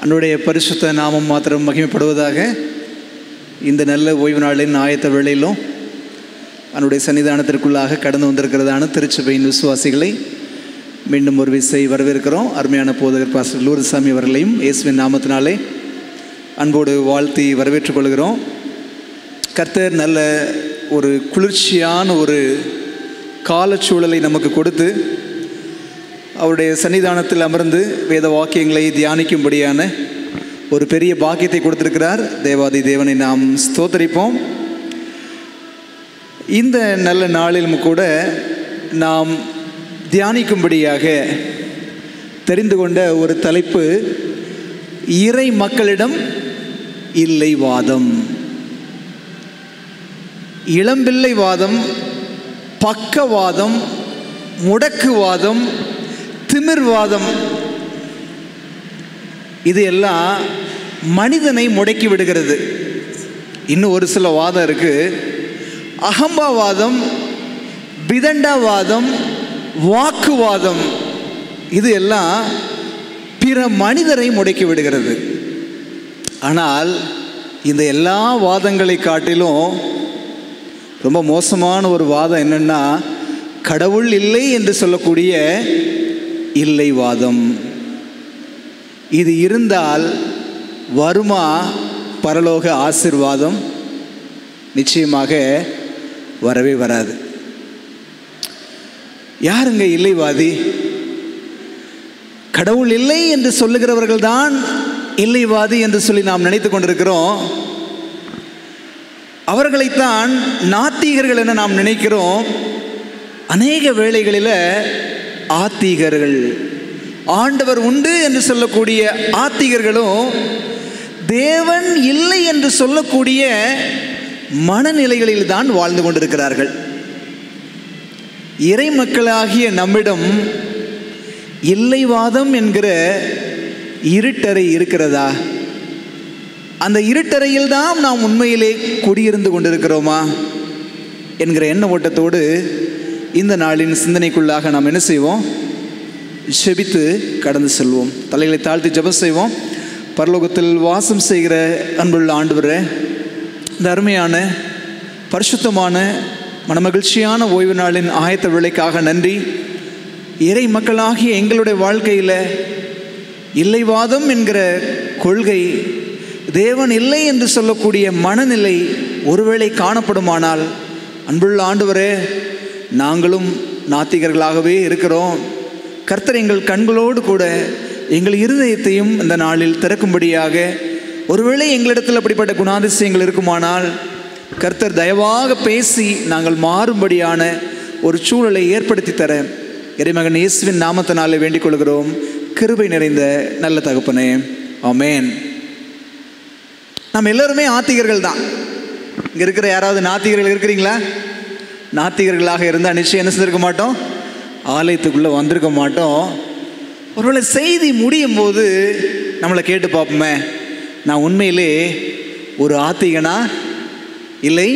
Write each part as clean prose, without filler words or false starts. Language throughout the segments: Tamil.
அன்றைய பரிசுத்த நாமம் மாத்திரம் மகிமைப்படுவதாக. இந்த நல்ல ஓய்வு நாளின் ஆயத்த வேளையிலும் அவனுடைய சன்னிதானத்திற்குள்ளாக கடந்து வந்திருக்கிறதான திருச்சபையின் விசுவாசிகளை மீண்டும் ஒரு விசை வரவேற்கிறோம். அருமையான போதகர் பாஸ்டர் லூர்சாமி அவர்களையும் இயேசுவின் நாமத்தினாலே அன்போடு வாழ்த்தி வரவேற்றுக் கொள்கிறோம். கர்த்தர் நல்ல ஒரு குளிர்ச்சியான ஒரு காலச்சூழலை நமக்கு கொடுத்து அவருடைய சன்னிதானத்தில் அமர்ந்து வேத வாக்கியங்களை தியானிக்கும்படியான ஒரு பெரிய பாக்கியத்தை கொடுத்திருக்கிறார். தேவாதி தேவனை நாம் ஸ்தோத்தரிப்போம். இந்த நல்ல நாளிலும் கூட நாம் தியானிக்கும்படியாக தெரிந்து கொண்ட ஒரு தலைப்பு, இறை மக்களிடம் இல்லை வாதம். இளம்பிள்ளை வாதம், பக்கவாதம், முடக்குவாதம், திமிர்வாதம், இது எல்லாம் மனிதனை முடக்கி விடுகிறது. இன்னும் ஒரு சில வாதம் இருக்கு. அகம்பாவாதம், விதண்டாவாதம், வாக்குவாதம், இது எல்லாம் பிற மனிதரை முடக்கி விடுகிறது. ஆனால் இந்த எல்லா வாதங்களை காட்டிலும் ரொம்ப மோசமான ஒரு வாதம் என்னன்னா, கடவுள் இல்லை என்று சொல்லக்கூடிய இல்லை வாதம். இது இருந்தால் வருமா பரலோக ஆசீர்வாதம்? நிச்சயமாக வரவே வராது. யாருங்க இல்லைவாதி? கடவுள் இல்லை என்று சொல்லுகிறவர்கள் தான் இல்லைவாதி என்று சொல்லி நாம் நினைத்து கொண்டிருக்கிறோம். அவர்களைத்தான் நாத்திகர்கள் என நாம் நினைக்கிறோம். அநேக வேளைகளில் ஆத்திகர்கள், ஆண்டவர் உண்டு என்று சொல்லக்கூடிய ஆத்திகர்களும் தேவன் இல்லை என்று சொல்லக்கூடிய மனநிலைகளில் தான் வாழ்ந்து கொண்டிருக்கிறார்கள். இறை மக்களாகிய நம்மிடம் இல்லைவாதம் என்கிற இருட்டறை இருக்கிறதா? அந்த இருட்டறையில் தான் நாம் உண்மையிலே குடியிருந்து கொண்டிருக்கிறோமா என்கிற எண்ண ஓட்டத்தோடு இந்த நாளின் சிந்தனைக்குள்ளாக நாம் என்ன செய்வோம்? செபித்து கடந்து செல்வோம். தலைகளை தாழ்த்தி ஜெபம் செய்வோம். பரலோகத்தில் வாசம் செய்கிற அன்புள்ள ஆண்டவரே, இந்த அருமையான பரிசுத்தமான மனமகிழ்ச்சியான ஓய்வு நாளின் ஆயத்த வேளைக்காக நன்றி. இறை மக்களாகிய எங்களுடைய வாழ்க்கையில் இல்லைவாதம் என்கிற கொள்கை, தேவன் இல்லை என்று சொல்லக்கூடிய மனநிலை ஒருவேளை காணப்படுமானால், அன்புள்ள ஆண்டவரே, நாங்களும் நாத்திகர்களாகவே இருக்கிறோம். கர்த்தர் எங்கள் கண்களோடு கூட எங்கள் இருதயத்தையும் இந்த நாளில் திறக்கும்படியாக, ஒருவேளை எங்களிடத்தில் அப்படிப்பட்ட குணாதிசயங்கள் இருக்குமானால் கர்த்தர் தயவாக பேசி நாங்கள் மாறும்படியான ஒரு சூழலை ஏற்படுத்தி தர இறைமகன் இயேசுவின் நாமத்தினாலே வேண்டிக் கொள்கிறோம். கிருபை நிறைந்த நல்ல தகப்பனே, ஆமென். நம்ம எல்லோருமே ஆத்திகர்கள் தான். இங்கே இருக்கிற யாராவது நாத்திகர்கள் இருக்கிறீங்களா? நாத்திகர்களாக இருந்தால் நிச்சயம் என்ன செஞ்சிருக்க மாட்டோம்? ஆலயத்துக்குள்ளே வந்திருக்க மாட்டோம். ஒருவேளை செய்தி முடியும் போது நம்மளை கேட்டு பார்ப்போமே, நான் உண்மையிலே ஒரு ஆத்திகனா இல்லை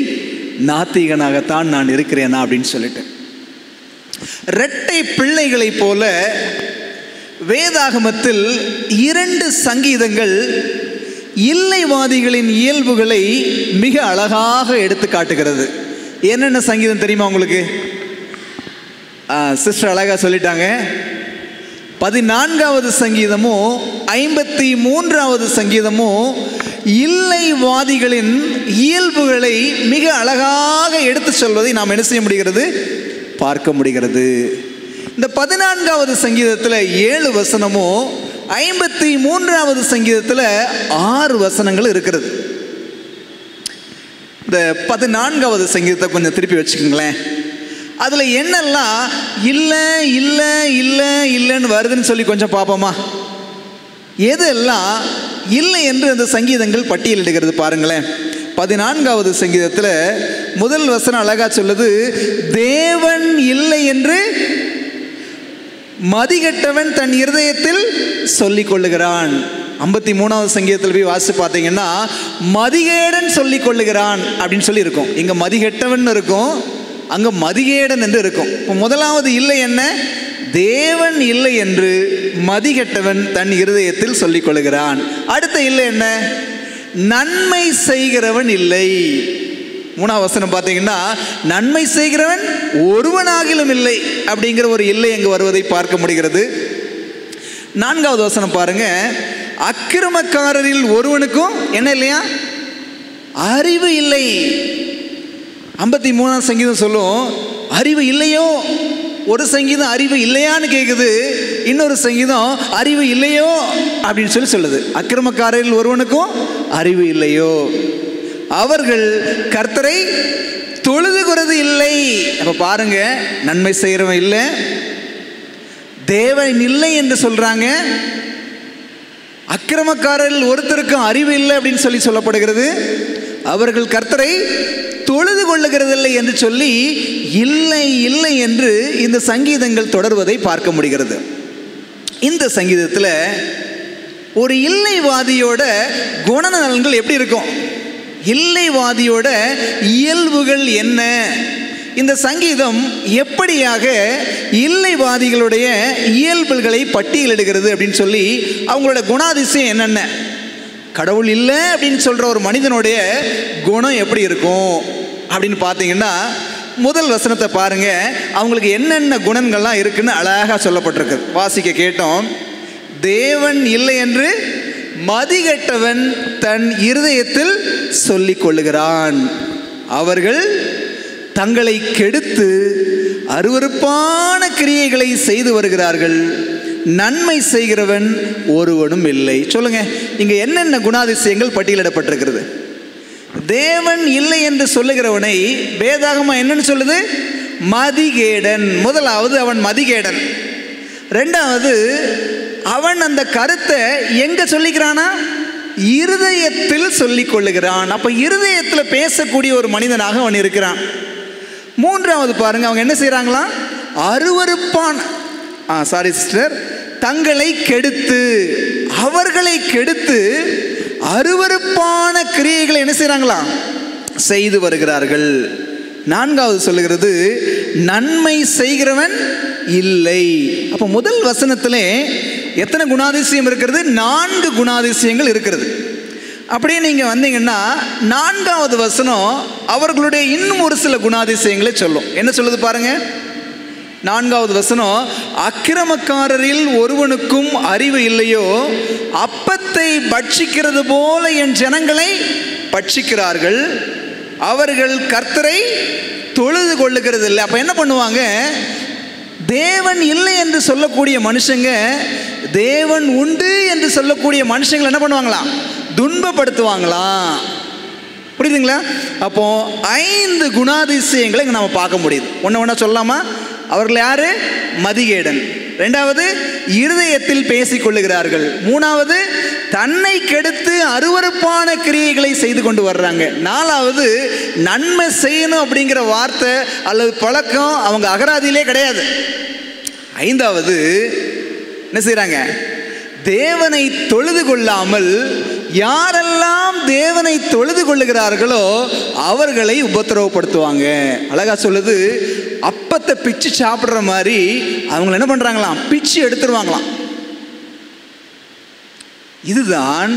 நாத்திகனாகத்தான் நான் இருக்கிறேனா அப்படின்னு சொல்லிட்டு. இரட்டை பிள்ளைகளைப் போல வேதாகமத்தில் 2 சங்கீதங்கள் இல்லைவாதிகளின் இயல்புகளை மிக அழகாக எடுத்து காட்டுகிறது. என்னென்ன சங்கீதம் தெரியுமா உங்களுக்கு? சிஸ்டர் அழகா சொல்லிட்டாங்க. 14வது சங்கீதமும் 53வது சங்கீதமும் இல்லைவாதிகளின் இயல்புகளை மிக அழகாக எடுத்து சொல்வதை நாம் என்ன செய்ய முடிகிறது? பார்க்க முடிகிறது. இந்த 14வது சங்கீதத்தில் 7 வசனமும் 53வது சங்கீதத்தில் 6 வசனங்கள் இருக்கிறது. இந்த 14வது சங்கீதத்தை கொஞ்சம் திருப்பி வச்சுக்கோங்களேன். அதில் என்னெல்லாம் இல்லை இல்லை இல்லை இல்லைன்னு வருதுன்னு சொல்லி கொஞ்சம் பார்ப்போமா? எதெல்லாம் இல்லை என்று அந்த சங்கீதங்கள் பட்டியலிடுகிறது பாருங்களேன். 14வது சங்கீதத்தில் முதல் வசனம் அழகா சொல்லுது, தேவன் இல்லை என்று மதிகெட்டவன் தன் இருதயத்தில் சொல்லிக் கொள்ளுகிறான். 53வது சங்கீதத்தில் போய் வாசி பார்த்தீங்கன்னா மதிகேடன் சொல்லிக் கொள்ளுகிறான் அப்படின்னு சொல்லி இருக்கும். இங்கே மதிகெட்டவன் இருக்கும், அங்கே மதிகேடன் என்று இருக்கும். இப்போ முதலாவது இல்லை என்ன? தேவன் இல்லை என்று மதிகெட்டவன் தன் இருதயத்தில் சொல்லிக் கொள்கிறான். அடுத்த இல்லை என்ன? நன்மை செய்கிறவன் இல்லை. 3ஆம் வசனம் பார்த்தீங்கன்னா, நன்மை செய்கிறவன் ஒருவனாகிலும் இல்லை அப்படிங்கிற ஒரு இல்லை அங்கு வருவதை பார்க்க முடிகிறது. 4வது வசனம் பாருங்க, அக்கிரமக்காரரில் ஒருவனுக்கும் என்ன இல்லையா? அறிவு இல்லை. 53ஆம் சங்கீதம் சொல்லும், அறிவு இல்லையோ. ஒரு சங்கீதம் அறிவு இல்லையான்னு கேட்குது, இன்னொரு சங்கீதம் அறிவு இல்லையோ அப்படின்னு சொல்லுது. அக்கிரமக்காரரில் ஒருவனுக்கும் அறிவு இல்லையோ, அவர்கள் கர்த்தரை தொழுதுகிறது இல்லை. அப்ப பாருங்க, நன்மை செய்கிறவன் இல்லை, தேவன் இல்லை என்று சொல்றாங்க. அக்கிரமக்காரரில் ஒருத்தருக்கும் அறிவு இல்லை அப்படின்னு சொல்லப்படுகிறது. அவர்கள் கர்த்தரை தொழுது கொள்ளுகிறதில்லை என்று சொல்லி இல்லை இல்லை என்று இந்த சங்கீதங்கள் தொடர்வதை பார்க்க முடிகிறது. இந்த சங்கீதத்தில் ஒரு இல்லைவாதியோட குணநலன்கள் எப்படி இருக்கும், இல்லைவாதியோட இயல்புகள் என்ன, இந்த சங்கீதம் எப்படியாக இல்லைவாதிகளுடைய இயல்புகளை பட்டியலிடுகிறது அப்படின்னு சொல்லி அவங்களோட குணாதிசயம் என்னென்ன, கடவுள் இல்லை அப்படின்னு சொல்கிற ஒரு மனிதனுடைய குணம் எப்படி இருக்கும் அப்படின்னு பார்த்தீங்கன்னா, முதல் வசனத்தை பாருங்க, அவங்களுக்கு என்னென்ன குணங்கள்லாம் இருக்குன்னு அழகாக சொல்லப்பட்டிருக்கு. வாசிக்க கேட்டோம். தேவன் இல்லை என்று மதிகெட்டவன் தன் இருதயத்தில் சொல்லிக் கொள்ளுகிறான். அவர்கள் தங்களை கெடுத்து அருவருப்பான கிரியைகளை செய்து வருகிறார்கள். நன்மை செய்கிறவன் ஒருவனும் இல்லை. சொல்லுங்க, இங்க என்னென்ன குணாதிசயங்கள் பட்டியலிடப்பட்டிருக்கிறது? தேவன் இல்லை என்று சொல்லுகிறவனை வேதாகமம் என்னன்னு சொல்லுது? மதிகேடன். முதலாவது அவன் மதிகேடன். ரெண்டாவது, அவன் அந்த கருத்தை எங்க சொல்லிக்கிறானா? இருதயத்தில் சொல்லிக் கொள்ளுகிறான். அப்ப இருதயத்தில் பேசக்கூடிய ஒரு மனிதனாக அவன் இருக்கிறான். மூன்றாவது பாருங்க, அவங்க என்ன செய்யறாங்களா? அருவருப்பான தங்களை கெடுத்து, அவர்களை கெடுத்து அருவருப்பான கிரியைகளை என்ன செய்யறாங்களா? செய்து வருகிறார்கள். நான்காவது சொல்லுகிறது, நன்மை செய்கிறவன் இல்லை. அப்ப முதல் வசனத்திலே எத்தனை குணாதிசயம் இருக்கிறது? 4 குணாதிசயங்கள் இருக்கிறது. அப்படியே நீங்க வந்தீங்கன்னா 4வது வசனம் அவர்களுடைய இன்னும் ஒரு சில குணாதிசயங்களை சொல்லும். என்ன சொல்லுது பாருங்க. 4வது வசனம், அக்கிரமக்காரரில் ஒருவனுக்கும் அறிவு இல்லையோ, அப்பத்தை பட்சிக்கிறது போல என் ஜனங்களை பட்சிக்கிறார்கள், அவர்கள் கர்த்தரை தொழுது கொள்ளுகிறது இல்லை. அப்ப என்ன பண்ணுவாங்க? தேவன் இல்லை என்று சொல்லக்கூடிய மனுஷங்க தேவன் உண்டு என்று சொல்லக்கூடிய மனுஷங்களை என்ன பண்ணுவாங்களா? துன்பப்படுத்துவாங்களாம். புரியுதுங்களா? அப்போ 5 குணாதிசயங்களை நம்ம பார்க்க முடியுது. ஒண்ணா சொல்லலாமா? அவர்கள் யாரு? மதிகேடன். ரெண்டாவது, இருதயத்தில் பேசிக் கொள்ளுகிறார்கள். மூணாவது, தன்னை கெடுத்து அருவருப்பான கிரியைகளை செய்து கொண்டு வர்றாங்க. நாலாவது, நன்மை செய்யணும் அப்படிங்கிற வார்த்தை அல்லது பழக்கம் அவங்க அகராதியிலே கிடையாது. ஐந்தாவது, என்ன செய்யறாங்க? தேவனை தொழுது கொள்ளாமல் யாரெல்லாம் தேவனை தொழுது கொள்ளுகிறார்களோ அவர்களை உபத்திரவப்படுத்துவாங்க. அழகா சொல்லுது, அப்பத்தை பிச்சு சாப்பிட்ற மாதிரி அவங்க என்ன பண்றாங்களாம்? பிச்சு எடுத்துருவாங்களாம். இதுதான்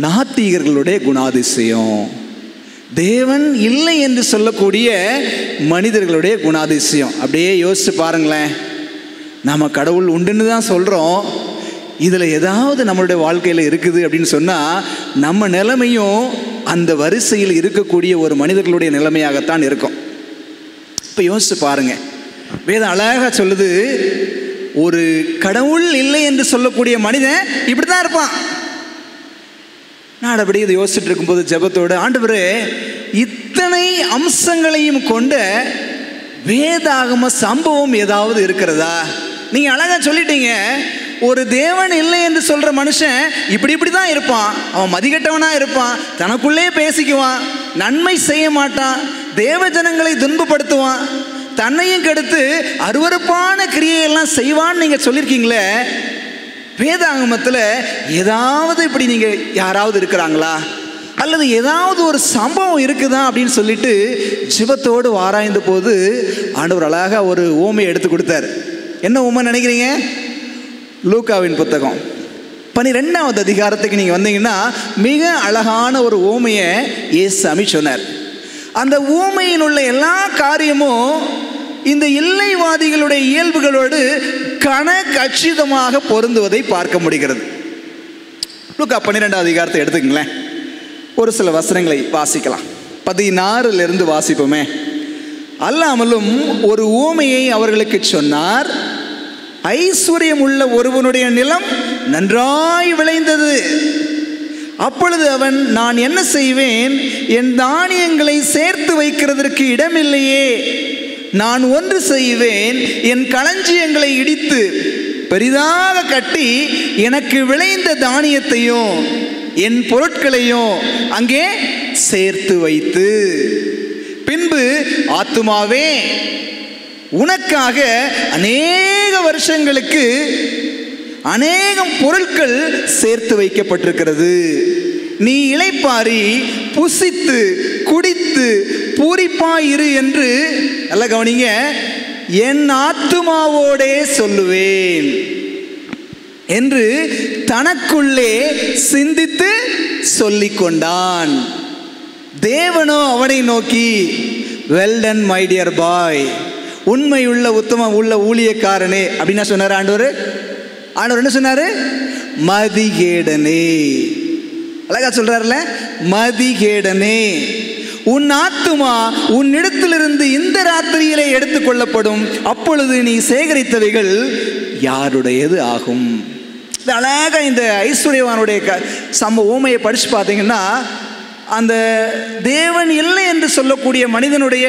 நாத்திகர்களுடைய குணாதிசயம். தேவன் இல்லை என்று சொல்லக்கூடிய மனிதர்களுடைய குணாதிசயம். அப்படியே யோசிச்சு பாருங்களேன். நம்ம கடவுள் உண்டுன்னு தான் சொல்றோம், இதில் ஏதாவது நம்மளுடைய வாழ்க்கையில் இருக்குது அப்படின்னு சொன்னால் நம்ம நிலைமையும் அந்த வரிசையில் இருக்கக்கூடிய ஒரு மனிதர்களுடைய நிலைமையாகத்தான் இருக்கும். இப்போ யோசிச்சு பாருங்க. வேதம் அழகாக சொல்லுது, ஒரு கடவுள் இல்லை என்று சொல்லக்கூடிய மனிதன் இப்படி தான் இருப்பான். நான் அப்படி இதை யோசிச்சுட்டு இருக்கும்போது ஜெபத்தோடு, ஆண்டவரே, இத்தனை அம்சங்களையும் கொண்ட வேதாகம சம்பவம் ஏதாவது இருக்கிறதா? நீங்க அழகா சொல்லிட்டீங்க, ஒரு தேவன் இல்லை என்று சொல்ற மனுஷன் இப்படி தான் இருப்பான், அவன் மதிகட்டவனா இருப்பான், தனக்குள்ளே பேசிக்குவான், நன்மை செய்ய மாட்டான், தேவ ஜனங்களை துன்பப்படுத்துவான், தன்னையும் கெடுத்து அருவருப்பான கிரியையெல்லாம் செய்வான்னு நீங்க சொல்லியிருக்கீங்களே. வேதாகமத்தில் ஏதாவது இப்படி நீங்க யாராவது இருக்கிறாங்களா அல்லது ஏதாவது ஒரு சம்பவம் இருக்குதா அப்படின்னு சொல்லிட்டு ஜெபத்தோடு ஆராய்ந்த போது ஆண்டவர் அழகா ஒரு ஓமையை எடுத்து கொடுத்தாரு. என்ன உண்மை நினைக்கிறீங்க? லூக்காவின் புத்தகம் 12வது அதிகாரத்துக்கு நீங்கள் வந்தீங்கன்னா மிக அழகான ஒரு ஊமையை இயேசு சொன்னார். அந்த ஊமையில் உள்ள எல்லா காரியமும் இந்த இல்லைவாதிகளுடைய இயல்புகளோடு கச்சிதமாக பொருந்துவதை பார்க்க முடிகிறது. லூக்கா 12வது அதிகாரத்தை எடுத்துக்கங்களேன். ஒரு சில வசனங்களை வாசிக்கலாம். 16 வாசிப்போமே. அல்லாமலும் ஒரு ஊமையை அவர்களுக்கு சொன்னார். ஐஸ்வர்யம் உள்ள ஒருவனுடைய நிலம் நன்றாய் விளைந்தது. அப்பொழுது அவன், நான் என்ன செய்வேன்? என் தானியங்களை சேர்த்து வைக்கிறதற்கு இடமில்லையே. நான் ஒன்று செய்வேன், என் களஞ்சியங்களை இடித்து பெரிதாக கட்டி எனக்கு விளைந்த தானியத்தையும் என் பொருட்களையும் அங்கே சேர்த்து வைத்து, பின்பு ஆத்துமாவே, உனக்காக அநேக வருஷங்களுக்கு அநேகம் பொருட்கள் சேர்த்து வைக்கப்பட்டிருக்கிறது. நீ இளைப்பாரி புசித்து குடித்து பூரிப்பாயிரு என்று, நல்ல கவனிங்க, என் ஆத்துமாவோடே சொல்லுவேன் என்று தனக்குள்ளே சிந்தித்து சொல்லிக் கொண்டான். தேவனோ அவனை நோக்கி, well done my dear boy, உண்மையுள்ள உத்தம உள்ள ஊழியக்காரனே அப்படின்னா சொன்னார் ஆண்டவர். ஆண்டவர் என்ன சொன்னாரு? மதிகேடனே. அழகா சொல்றாருல, மதிகேடனே, உன் ஆத்துமா உன்னிடத்திலிருந்து இந்த ராத்திரியிலே எடுத்துக்கொள்ளப்படும். அப்பொழுது நீ சேகரித்தவைகள் யாருடையது ஆகும். அழகா இந்த ஐஸ்வர்யவானுடைய ஊமையை படிச்சு பார்த்தீங்கன்னா, அந்த தேவன் இல்லை என்று சொல்லக்கூடிய மனிதனுடைய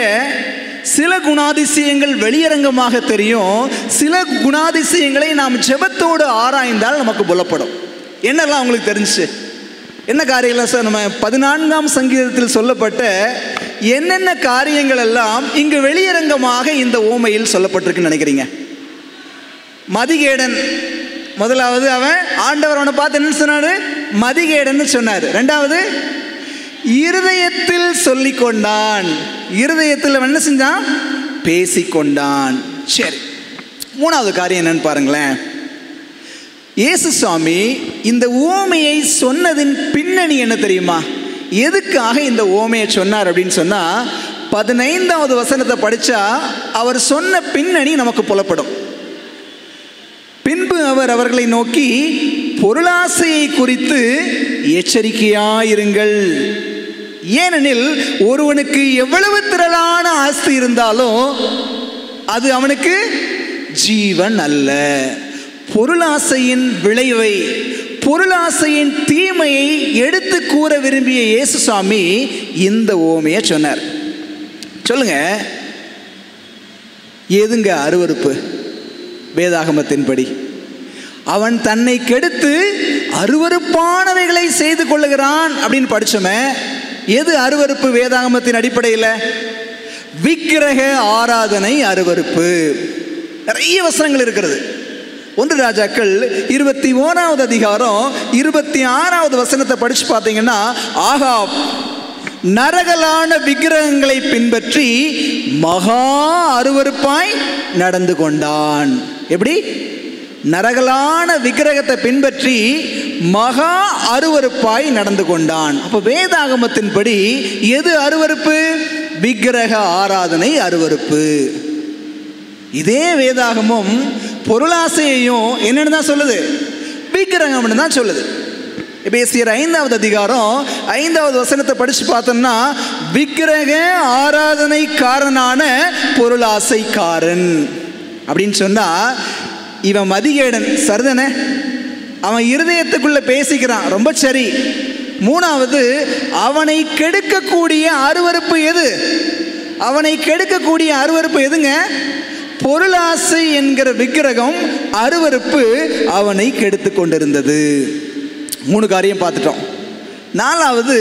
சில குணாதிசயங்கள் வெளியரங்கமாக தெரியும். சில குணாதிசயங்களை நாம் ஜெபத்தோடு ஆராய்ந்தால் நமக்கு புலப்படும். என்னெல்லாம் உங்களுக்கு தெரிஞ்சுச்சு? என்ன காரியங்கள் சார்? நம்ம 14ஆம் சங்கீதத்தில் சொல்லப்பட்ட என்னென்ன காரியங்கள் எல்லாம் இங்கு வெளியரங்கமாக இந்த ஊமையில் சொல்லப்பட்டிருக்குன்னு நினைக்கிறீங்க? மதிகேடன், முதலாவது அவன் ஆண்டவர் அவனை பார்த்து என்ன சொன்னாரு? மதிகேடன் சொன்னார். ரெண்டாவது, இருதயத்தில் சொல்லிக் கொண்டான். இருதயத்தில் அவன் என்ன செஞ்சான்? பேசிக்கொண்டான். சரி, மூணாவது காரியம் என்னன்னு பாருங்களேன். இயேசு சுவாமி இந்த ஓமையை சொன்னதின் பின்னணி என்ன தெரியுமா? எதுக்காக இந்த ஓமையை சொன்னார் அப்படின்னு சொன்னா, 15வது வசனத்தை படிச்சா அவர் சொன்ன பின்னணி நமக்கு புலப்படும். பின்பு அவர் அவர்களை நோக்கி, பொருளாசையை குறித்து எச்சரிக்கையாயிருங்கள். ஏனெனில் ஒருவனுக்கு எவ்வளவு திரளான ஆஸ்தி இருந்தாலும் அது அவனுக்கு ஜீவன் அல்ல. பொருளாசையின் விளைவை, பொருளாசையின் தீமையை எடுத்து கூற விரும்பிய இயேசு சுவாமி இந்த ஓமையை சொன்னார். சொல்லுங்க, எதுங்க அருவருப்பு? வேதாகமத்தின்படி அவன் தன்னை கெடுத்து அருவருப்பானவைகளை செய்து கொள்ளுகிறான் அப்படின்னு படிச்சோமே. எது அருவருப்பு வேதாகமத்தின் அடிப்படையில்? விக்கிரக ஆராதனை அருவருப்பு. நிறைய வசனங்கள் இருக்கிறது. 1 ராஜாக்கள் 21வது அதிகாரம் 26வது வசனத்தை படிச்சு பார்த்தீங்கன்னா, ஆகாப் நரகலான விக்கிரகங்களை பின்பற்றி மகா அருவருப்பாய் நடந்து கொண்டான். எப்படி? நரகலான விக்கிரகத்தை பின்பற்றி மகா அருவருப்பாய் நடந்து கொண்டான். அப்போ வேதாகமத்தின்படி எது அருவருப்பு? விக்கிரக ஆராதனை அருவருப்பு. இதே வேதாகமும் பொருளாசையையும் என்னன்னு தான் சொல்லுது? விக்கிரகம்னு தான் சொல்லுது. எபேசியர் 5வது அதிகாரம் 5வது வசனத்தை படிச்சு பார்த்தோம்னா, விக்கிரக ஆராதனைக்காரனான பொருளாசைக்காரன் அப்படின்னு சொன்னா, இவன் மதிகேடன் சரிதானே? அவன் இருதயத்துக்குள்ள பேசிக்கிறான், ரொம்ப சரி. மூணாவது, அவனை கெடுக்கக்கூடிய அருவருப்பு எது? அவனை கெடுக்கக்கூடிய அருவருப்பு எதுங்க? பொருளாசை என்கிற விக்கிரகம் அருவருப்பு அவனை கெடுத்து கொண்டிருந்தது. 3 காரியம் பார்த்துட்டோம். 4வது,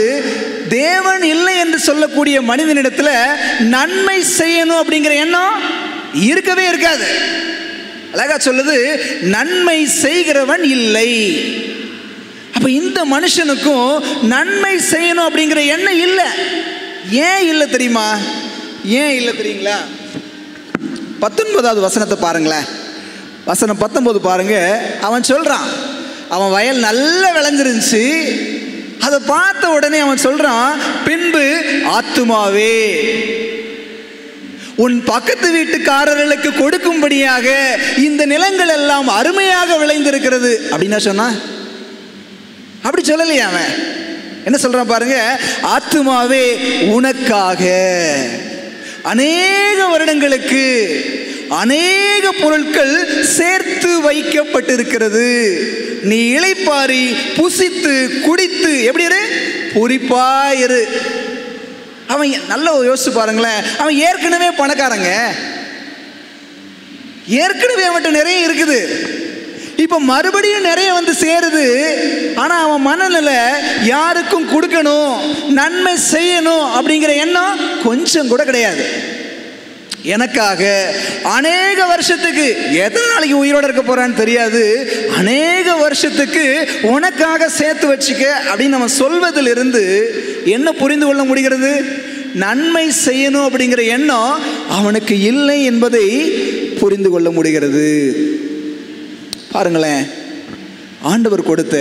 தேவன் இல்லை என்று சொல்லக்கூடிய மனிதனிடத்துல நன்மை செய்யணும் அப்படிங்கிற எண்ணம் இருக்கவே இருக்காது. அழகா சொல்லுது, நன்மை செய்கிறவன் இல்லை. அப்ப இந்த மனுஷனுக்கும் நன்மை செய்யணும் அப்படிங்கிற எண்ணம் இல்லை. ஏன் இல்லை தெரியுமா? ஏன் இல்லை தெரியுங்களா? 19வது வசனத்தை பாருங்களேன். வசனம் 19 பாருங்க. அவன் சொல்றான், அவன் வயல் நல்லா விளைஞ்சிருந்துச்சு. அதை பார்த்த உடனே அவன் சொல்றான், பின்பு ஆத்துமாவே உன் பக்கத்து வீட்டுக்காரர்களுக்கு கொடுக்கும்படியாக இந்த நிலங்கள் எல்லாம் அருமையாக விளைந்திருக்கிறது அப்படின்னா சொன்னான். அப்படி சொல்லலையா அவன்? என்ன சொல்றான் பாருங்க, ஆத்துமாவே உனக்காக அநேக வருடங்களுக்கு அநேக பொருட்கள் சேர்த்து வைக்கப்பட்டிருக்கிறது. நீ இளைப்பாரி புசித்து குடித்து எப்படி இரு, பூரிப்பாயிரு. அவன் நல்ல யோசிச்சு பாருங்களேன், அவன் ஏற்கனவே பணக்காரங்க, ஏற்கனவே அவன்கிட்ட நிறைய இருக்குது. இப்போ மறுபடியும் நிறைய வந்து சேருது. ஆனால் அவன் மனநிலை யாருக்கும் கொடுக்கணும், நன்மை செய்யணும் அப்படிங்கிற எண்ணம் கொஞ்சம் கூட கிடையாது. எனக்காக அநேக வருஷத்துக்கு, எத்தனை நாளைக்கு உயிரோடு இருக்க போறான்னு தெரியாது, அநேக வருஷத்துக்கு உனக்காக சேர்த்து வச்சுக்க அப்படின்னு நம்ம சொல்வதிலிருந்து என்ன புரிந்து கொள்ள முடிகிறது? நன்மை செய்யணும் அப்படிங்கிற எண்ணம் அவனுக்கு இல்லை என்பதை புரிந்து கொள்ள முடிகிறது. பாருங்களேன், ஆண்டவர் கொடுத்த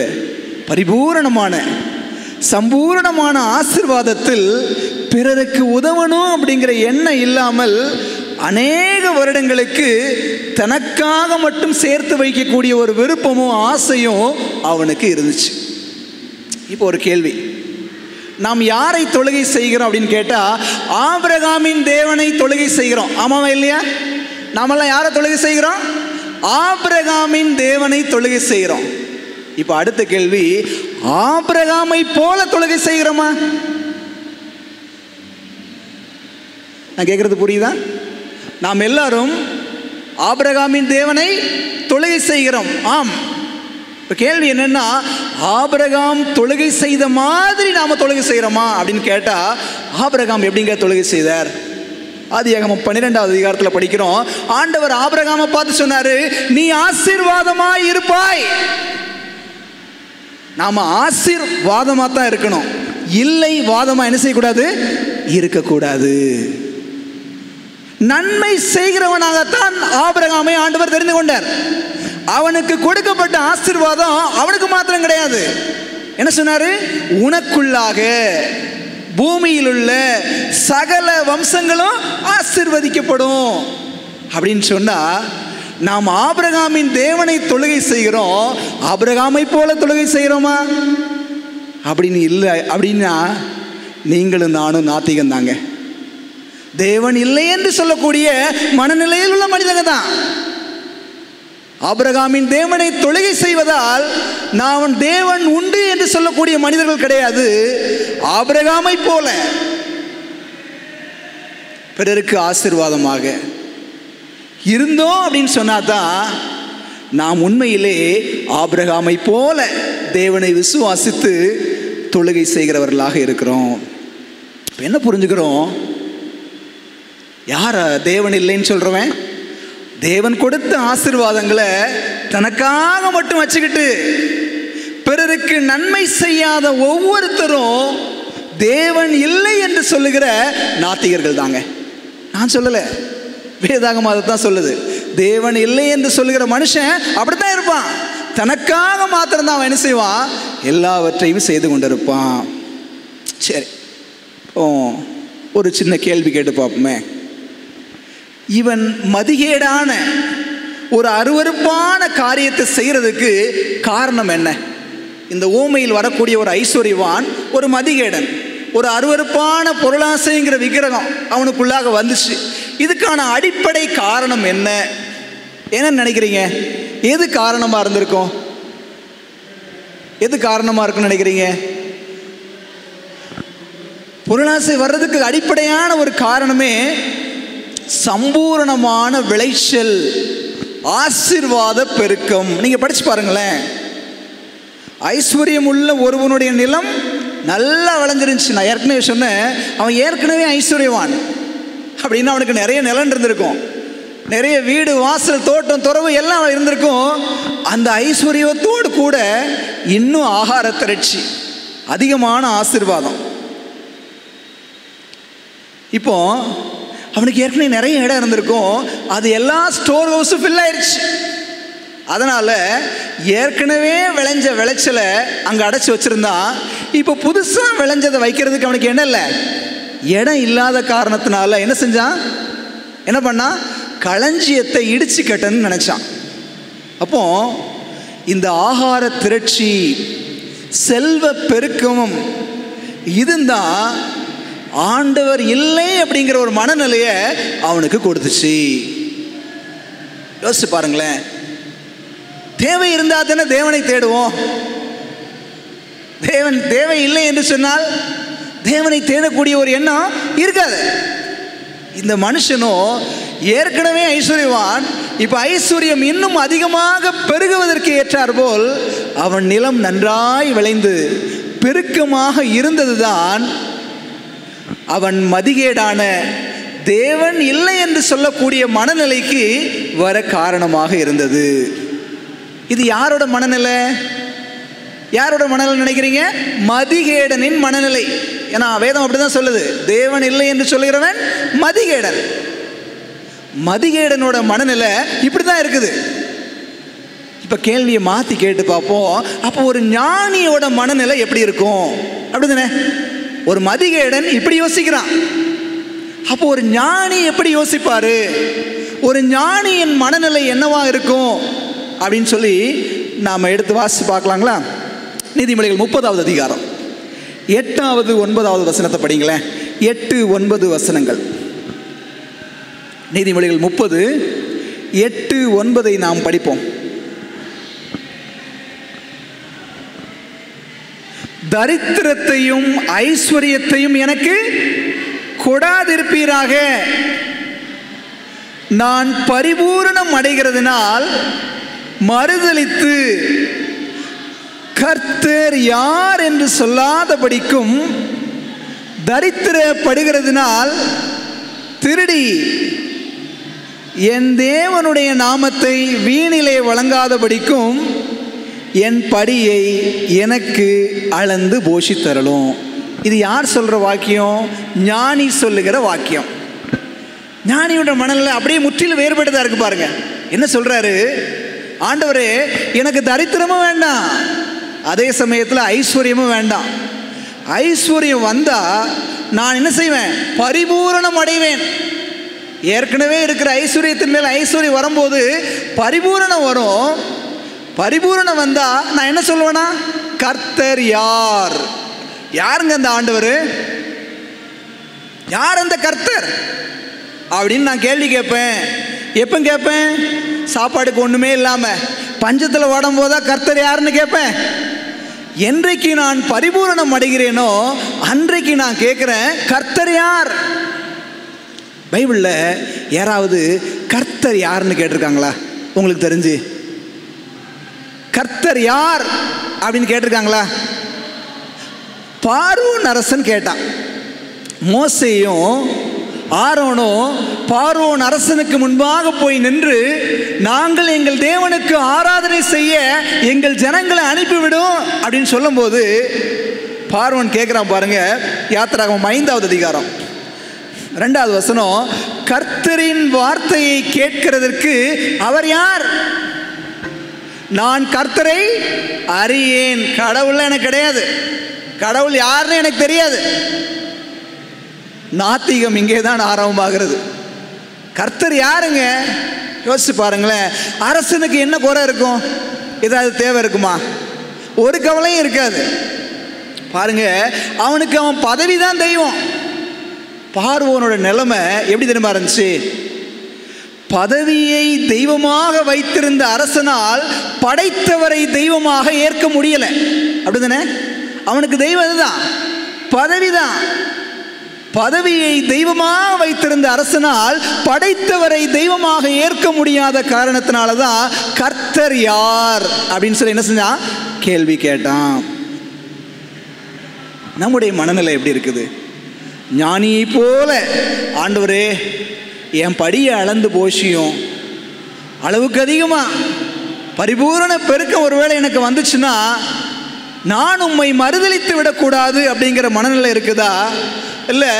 பரிபூரணமான சம்பூரணமான ஆசீர்வாதத்தில் பிறருக்கு உதவணும் அப்படிங்கிற எண்ணம் இல்லாமல் அநேக வருடங்களுக்கு தனக்காக மட்டும் சேர்த்து வைக்கக்கூடிய ஒரு விருப்பமும் ஆசையும் அவனுக்கு இருந்துச்சு. இப்போ ஒரு கேள்வி, நாம் யாரை தொழுகை செய்கிறோம் அப்படின்னு கேட்டால் ஆபிரகாமின் தேவனை தொழுகை செய்கிறோம். ஆமாவா இல்லையா? நாமெல்லாம் யாரை தொழுகை செய்கிறோம்? ஆபிரகாமின் தேவனை தொழுகை செய்கிறோம். இப்போ அடுத்த கேள்வி, ஆபிரகாமை போல தொழுகை செய்கிறோமா? நான் கேட்கறது புரியுதா? நாம் எல்லாரும் ஆபிரகாமின் தேவனை தொழுகை செய்கிறோம். ஆம். இப்போ கேள்வி என்னன்னா, ஆபிரகாம் தொழுகை செய்த மாதிரி நாம தொழுகை செய்கிறோமா அப்படின்னு கேட்டால், ஆபிரகாம் எப்படிங்க தொழுகை செய்தார்? ஆதியாகமம் 12வது அதிகாரத்தில் படிக்கிறோம், ஆண்டவர் ஆபிரகாமை பார்த்து சொன்னாரு, நீ ஆசீர்வாதமாய் இருப்பாய். நாம ஆசீர்வாதமாக தான் இருக்கணும், இல்லை வாதமாக என்ன செய்யக்கூடாது, இருக்கக்கூடாது. நன்மை செய்கிறவனாகத்தான் ஆபிரகாமை ஆண்டவர் தெரிந்து கொண்டார். அவனுக்கு கொடுக்கப்பட்ட ஆசீர்வாதம் அவனுக்கு மாத்திரம் கிடையாது. என்ன சொன்னாரு? உனக்குள்ளாக பூமியில் உள்ள சகல வம்சங்களும் ஆசீர்வதிக்கப்படும் அப்படின்னு சொன்னா, நாம் ஆபிரகாமின் தேவனை தொழுகை செய்கிறோம். ஆபிரகாமை போல தொழுகை செய்கிறோமா அப்படின்னு இல்லை. அப்படின்னா நீங்களும் நானும் நாத்திகம் தாங்க. தேவன் இல்லை என்று சொல்லக்கூடிய மனநிலையில் உள்ள மனிதங்க தான். ஆபிரகாமின் தேவனை தொழுகை செய்வதால் நான் தேவன் உண்டு என்று சொல்லக்கூடிய மனிதர்கள் கிடையாது. ஆபிரகாமை போல பிறருக்கு ஆசீர்வாதமாக இருந்தோம் அப்படின்னு சொன்னாதான் நாம் உண்மையிலே ஆபிரகாமை போல தேவனை விசுவாசித்து தொழுகை செய்கிறவர்களாக இருக்கிறோம். என்ன புரிஞ்சுக்கிறோம்? யார தேவன் இல்லைன்னு சொல்றவன் தேவன் கொடுத்த ஆசீர்வாதங்களை தனக்காக மட்டும் வச்சுக்கிட்டு பிறருக்கு நன்மை செய்யாத ஒவ்வொருத்தரும் தேவன் இல்லை என்று சொல்லுகிற நாத்திகர்கள் தாங்க. நான் சொல்லலை, வேதாகமம் அதைத்தான் சொல்லுது. தேவன் இல்லை என்று சொல்லுகிற மனுஷன் அப்படித்தான் இருப்பான். தனக்காக மாத்திரம்தான் அவன் என்ன செய்வான், எல்லாவற்றையும் செய்து கொண்டிருப்பான். சரி, ஒரு சின்ன கேள்வி கேட்டு பார்ப்போமே. இவன் மதிகேடான ஒரு அருவருப்பான காரியத்தை செய்யறதுக்கு காரணம் என்ன? இந்த ஓமையில் வரக்கூடிய ஒரு ஐஸ்வர்யவான் ஒரு மதிகேடன், ஒரு அருவருப்பான பொருளாசைங்கிற விக்கிரகம் அவனுக்குள்ளாக வந்துச்சு. இதுக்கான அடிப்படை காரணம் என்ன? என்ன நினைக்கிறீங்க? எது காரணமா இருந்திருக்கும்? எது காரணமா இருக்குன்னு நினைக்கிறீங்க? பொருளாசை வர்றதுக்கு அடிப்படையான ஒரு காரணமே சம்பூரணமான விளைச்சல், ஆசீர்வாத பெருக்கம். நீங்க படிச்சு பாருங்களேன். ஐஸ்வர்யம் உள்ள ஒருவனுடைய நிலம் நல்லா விளைஞ்சிருந்துச்சு. நான் ஏற்கனவே சொன்னேன், அவன் ஏற்கனவே ஐஸ்வர்யவான் அப்படின்னா அவனுக்கு நிறைய நிலம் இருந்திருக்கும், நிறைய வீடு வாசல் தோட்டம் துறவு எல்லாம் இருந்திருக்கும். அந்த ஐஸ்வர்யத்தோடு கூட இன்னும் ஆகார திரட்சி, அதிகமான ஆசீர்வாதம். இப்போ அவனுக்கு ஏற்கனவே நிறைய இடம் இருந்திருக்கும், அது எல்லா ஸ்டோர் ஹவுஸும் ஃபில் ஆயிடுச்சு. அதனால் ஏற்கனவே விளைஞ்ச விளைச்சலை அங்கே அடைச்சி வச்சுருந்தான். இப்போ புதுசாக விளைஞ்சதை வைக்கிறதுக்கு அவனுக்கு இடம் இல்லை. இடம் இல்லாத காரணத்தினால என்ன செஞ்சான்? என்ன பண்ணான்? களஞ்சியத்தை இடிச்சு கட்டணும்னு நினச்சான். அப்போ இந்த ஆகார திரட்சி, செல்வ பெருக்கமும் இதுதான் ஆண்டவர் இல்லை அப்படிங்கிற ஒரு மனநிலையை அவனுக்கு கொடுத்துச்சு. யோசிச்சு பாருங்களேன். தேவை இருந்தால் தானே தேவனை தேடுவோம். தேவன் தேவை இல்லை என்று சொன்னால் தேவனை தேடக்கூடிய ஒரு எண்ணம் இருக்காது. இந்த மனுஷனும் ஏற்கனவே ஐஸ்வர்யவான், இப்போ ஐஸ்வர்யம் இன்னும் அதிகமாக பெருகுவதற்கு ஏற்றார் போல் அவன் நிலம் நன்றாய் விளைந்து பெருக்கமாக இருந்ததுதான் அவன் மதிகேடான தேவன் இல்லை என்று சொல்லக்கூடிய மனநிலைக்கு வர காரணமாக இருந்தது. இது யாரோட மனநிலை? யாரோட மனநிலை நினைக்கிறீங்க? மதிகேடனின் மனநிலை. ஏன்னா வேதம் அப்படிதான் சொல்லுது, தேவன் இல்லை என்று சொல்லுகிறவன் மதிகேடன். மதிகேடனோட மனநிலை இப்படிதான் இருக்குது. இப்ப கேள்வியை மாத்தி கேட்டு பார்ப்போம். அப்போ ஒரு ஞானியோட மனநிலை எப்படி இருக்கும்? அப்படிதானே? ஒரு மதிகேடன் இப்படி யோசிக்கிறான். அப்போ ஒரு ஞானி எப்படி யோசிப்பாரு? ஒரு ஞானியின் மனநிலை என்னவா இருக்கும் அப்படின்னு சொல்லி நாம் எடுத்து வாசித்து பார்க்கலாங்களா? நீதிமொழிகள் 30வது அதிகாரம் 8வது 9வது வசனத்தை படிங்களேன். 8, 9 வசனங்கள். நீதிமொழிகள் 30, 8, 9 நாம் படிப்போம். தரித்திரத்தையும் ஐஸ்வர்யத்தையும் எனக்கு கொடாதிருப்பீராக. நான் பரிபூரணம் அடைகிறதுனால் மறுதலித்து கர்த்தர் யார் என்று சொல்லாதபடிக்கும் தரித்திரப்படுகிறதுனால் திருடி என் தேவனுடைய நாமத்தை வீணிலே வழங்காதபடிக்கும் என் படியை எனக்கு அளந்து போஷித்தரலும். இது யார் சொல்ற வாக்கியம்? ஞானி சொல்லுகிற வாக்கியம். ஞானியோட மனநிலை அப்படியே முற்றிலும் வேறுபட்டதா இருக்கு பாருங்க. என்ன சொல்றாரு? ஆண்டவரே, எனக்கு தரித்திரமும் வேண்டாம், அதே சமயத்தில் ஐஸ்வர்யமும் வேண்டாம். ஐஸ்வர்யம் வந்தா நான் என்ன செய்வேன்? பரிபூரணம் அடைவேன். ஏற்கனவே இருக்கிற ஐஸ்வர்யத்தின் மேல் ஐஸ்வர்யம் வரும்போது பரிபூரணம் வரும். பரிபூரணம் வந்தா நான் என்ன சொல்லுவேனா? கர்த்தர் யார்? யாருங்க அந்த ஆண்டவர்? யார் அந்த கர்த்தர் அப்படின்னு நான் கேள்வி கேட்பேன். எப்போ கேட்பேன்? சாப்பாடுக்கு ஒண்ணுமே இல்லாம பஞ்சத்தில் ஓடும் போதா கர்த்தர் யாருன்னு கேட்பேன். என்றைக்கு நான் பரிபூரணம் அடைகிறேனோ அன்றைக்கு நான் கேட்கிறேன், கர்த்தர் யார்? பைபிள்ல யாராவது கர்த்தர் யாருன்னு கேட்டிருக்காங்களா? உங்களுக்கு தெரிஞ்சு கர்த்தர் யார் அப்படின்னு கேட்டிருக்காங்களா? பார்வோன் அரசன் கேட்டான். மோசேயும் ஆரோனும் பார்வோன் அரசனுக்கு முன்பாக போய் நின்று, நாங்கள் எங்கள் தேவனுக்கு ஆராதனை செய்ய எங்கள் ஜனங்களை அனுப்பிவிடும் அப்படின்னு சொல்லும் போது பார்வோன் கேட்கிறான் பாருங்க. யாத்திராகமம் 5வது அதிகாரம் 2வது வசனம், கர்த்தரின் வார்த்தையை கேட்கிறதற்கு அவர் யார்? நான் கர்த்தரை அறியேன். கடவுள் எனக்கு கிடையாது, கடவுள் யாருன்னு எனக்கு தெரியாது. நாத்திகம் இங்கே தான் ஆரம்பமாகிறது. கர்த்தர் யாருங்க? யோசிச்சு பாருங்களேன். அரசனுக்கு என்ன குறை இருக்கும்? ஏதாவது தேவை இருக்குமா? ஒரு கவலையும் இருக்காது. பாருங்க, அவனுக்கு அவன் பதவி தான் தெய்வம். பார்வோனோட நிலைமை எப்படி தெரியுமா இருந்துச்சு? பதவியை தெய்வமாக வைத்திருந்த அரசனால் படைத்தவரை தெய்வமாக ஏற்க முடியல. அப்படிதானே? அவனுக்கு தெய்வம் இதுதான், பதவிதான். பதவியை தெய்வமாக வைத்திருந்த அரசனால் படைத்தவரை தெய்வமாக ஏற்க முடியாத காரணத்தினாலதான் கர்த்தர் யார் அப்படின்னு சொல்லி என்ன செஞ்சான்? கேள்வி கேட்டான். நம்முடைய மனநிலை எப்படி இருக்குது? ஞானியை போல, ஆண்டவரே என் படியை அளந்து போஷியும், அளவுக்கு அதிகமா பரிபூரண பெருக்கம் ஒருவேளை எனக்கு வந்துச்சுன்னா நான் உம்மை மறுதலித்து விடக்கூடாது அப்படிங்கிற மனநிலை இருக்குதா? இல்லை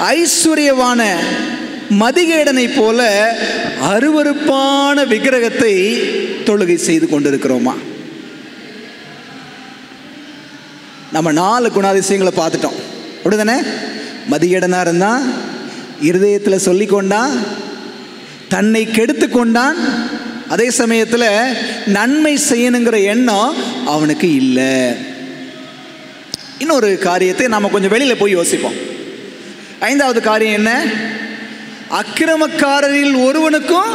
ஐஸ்வர்யவான மதிகேடனை போல அருவருப்பான விக்கிரகத்தை தொழுகை செய்து கொண்டிருக்கிறோமா? நம்ம 4 குணாதிசயங்களை பார்த்துட்டோம், அப்படிதானே? மதிகேடனா இருந்தான், இருதயத்தில் சொல்லி கொண்டான், தன்னை கெடுத்து கொண்டான், அதே சமயத்தில் நன்மை செய்யணுங்கிற எண்ணம் அவனுக்கு இல்லை. இன்னொரு காரியத்தை நாம் கொஞ்சம் வெளியில் போய் யோசிப்போம். 5வது காரியம் என்ன? அக்கிரமக்காரரில் ஒருவனுக்கும்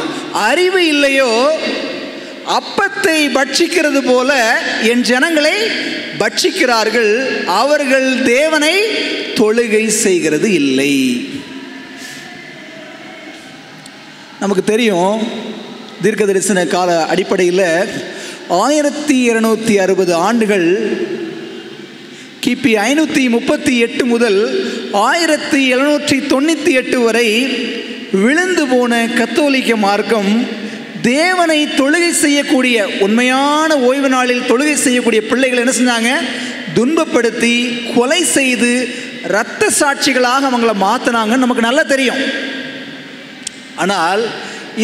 அறிவு இல்லையோ, அப்பத்தை பட்சிக்கிறது போல என் ஜனங்களை பட்சிக்கிறார்கள், அவர்கள் தேவனை தொழுகை செய்கிறது இல்லை. நமக்கு தெரியும், தீர்க்க தரிசன கால அடிப்படையில் 1260 ஆண்டுகள், கிபி 538 முதல் 1798 வரை விழுந்து போன கத்தோலிக்க மார்க்கம் தேவனை தொழுகை செய்யக்கூடிய, உண்மையான ஓய்வு நாளில் தொழுகை செய்யக்கூடிய பிள்ளைகள் என்ன செஞ்சாங்க? துன்பப்படுத்தி, கொலை செய்து, இரத்த சாட்சிகளாக அவங்கள மாற்றினாங்கன்னு நமக்கு நல்லா தெரியும். ஆனால்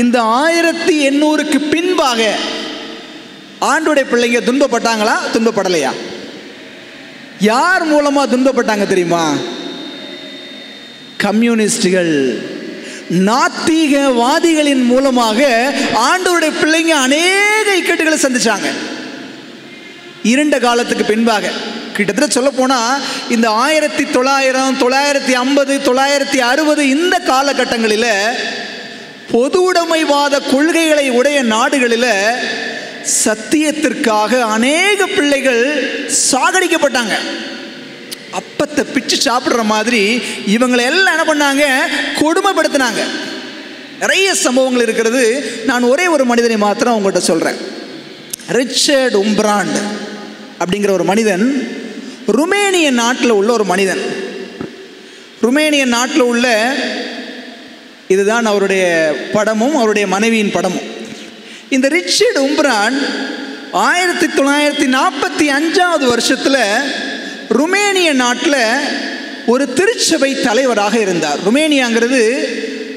இந்த 1800க்கு பின்பாக ஆண்டோடைய பிள்ளைங்க துன்பப்பட்டாங்களா, துன்பப்படலையா? யார் மூலமா துன்பப்பட்டாங்க தெரியுமா? கம்யூனிஸ்டுகள், நாத்திகவாதிகளின் மூலமாக ஆண்டவருடைய பிள்ளைங்க அநேக இக்கட்டுகளை சந்திச்சாங்க. இருண்ட காலத்துக்கு பின்பாக, கிட்டத்தட்ட சொல்ல போனா இந்த 1900, 950, 960 இந்த காலகட்டங்களில் பொது உடைமைவாத கொள்கைகளை உடைய நாடுகளில் சத்தியத்திற்காக அநேக பிள்ளைகள் சாகடிக்கப்பட்டாங்க. அப்பத்தை பிச்சு சாப்பிட்ற மாதிரி இவங்களை எல்லாம் என்ன பண்ணாங்க? கொடுமைப்படுத்தினாங்க. நிறைய சம்பவங்கள் இருக்கிறது. நான் ஒரே ஒரு மனிதனை மாத்திரம் உங்கள்கிட்ட சொல்கிறேன். ரிச்சர்ட் உம்ப்ராண்ட் அப்படிங்கிற ஒரு மனிதன், ருமேனிய நாட்டில் உள்ள ஒரு மனிதன். ருமேனிய நாட்டில் உள்ள, இதுதான் அவருடைய படமும் அவருடைய மனைவியின் படமும். இந்த ரிச்சர்ட் உம்ப்ராண்ட் 1945 வருஷத்தில் ருமேனிய நாட்டில் ஒரு திருச்சபை தலைவராக இருந்தார். ருமேனியாங்கிறது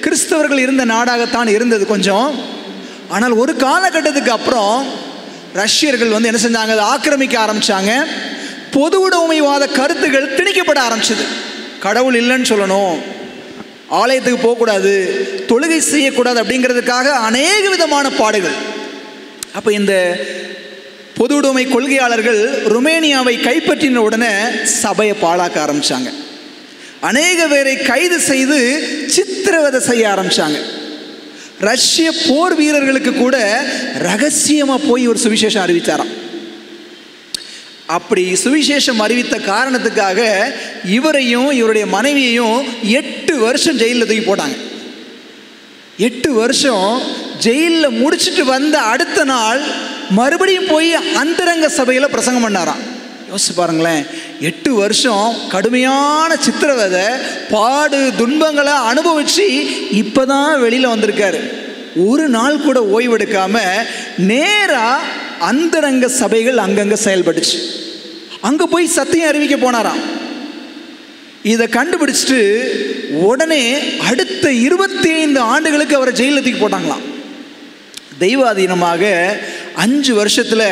கிறிஸ்தவர்கள் இருந்த நாடாகத்தான் இருந்தது கொஞ்சம். ஆனால் ஒரு காலகட்டத்துக்கு அப்புறம் ரஷ்யர்கள் வந்து என்ன செஞ்சாங்க? அதை ஆக்கிரமிக்க ஆரம்பித்தாங்க. பொது உடைமைவாத கருத்துக்கள் திணிக்கப்பட ஆரம்பிச்சது. கடவுள் இல்லைன்னு சொல்லணும், ஆலயத்துக்கு போகக்கூடாது, தொழுகை செய்யக்கூடாது அப்படிங்கிறதுக்காக அநேக விதமான பாடுகள். அப்போ இந்த பொது உடைமை கொள்கையாளர்கள் ருமேனியாவை கைப்பற்றின உடனே சபையை பாழாக்க ஆரம்பித்தாங்க. அநேக பேரை கைது செய்து சித்திரவதை செய்ய ஆரம்பித்தாங்க. ரஷ்ய போர் வீரர்களுக்கு கூட ரகசியமாக போய் ஒரு சுவிசேஷம் அறிவித்தாராம். அப்படி சுவிசேஷம் அறிவித்த காரணத்துக்காக இவரையும் இவருடைய மனைவியையும் 8 வருஷம் ஜெயிலில் தூக்கி போட்டாங்க. 8 வருஷம் ஜெயிலில் முடிச்சுட்டு வந்த அடுத்த நாள் மறுபடியும் போய் அந்தரங்க சபையில் பிரசங்கம் பண்ணாராம். யோசிச்சு பாருங்களேன், 8 வருஷம் கடுமையான சித்திரவதை, பாடு, துன்பங்களை அனுபவிச்சு இப்போதான் வெளியில் வந்திருக்காரு. ஒரு நாள் கூட ஓய்வெடுக்காம நேராக அந்தரங்க சபைகள் அங்கங்கே செயல்பட்டுச்சு. அங்கே போய் சத்தியம் அறிவிக்க போனாராம். இதை கண்டுபிடிச்சிட்டு உடனே அடுத்த 25 ஆண்டுகளுக்கு அவரை ஜெயிலில் தூக்கி போட்டாங்களாம். தெய்வாதீனமாக 5 வருஷத்தில்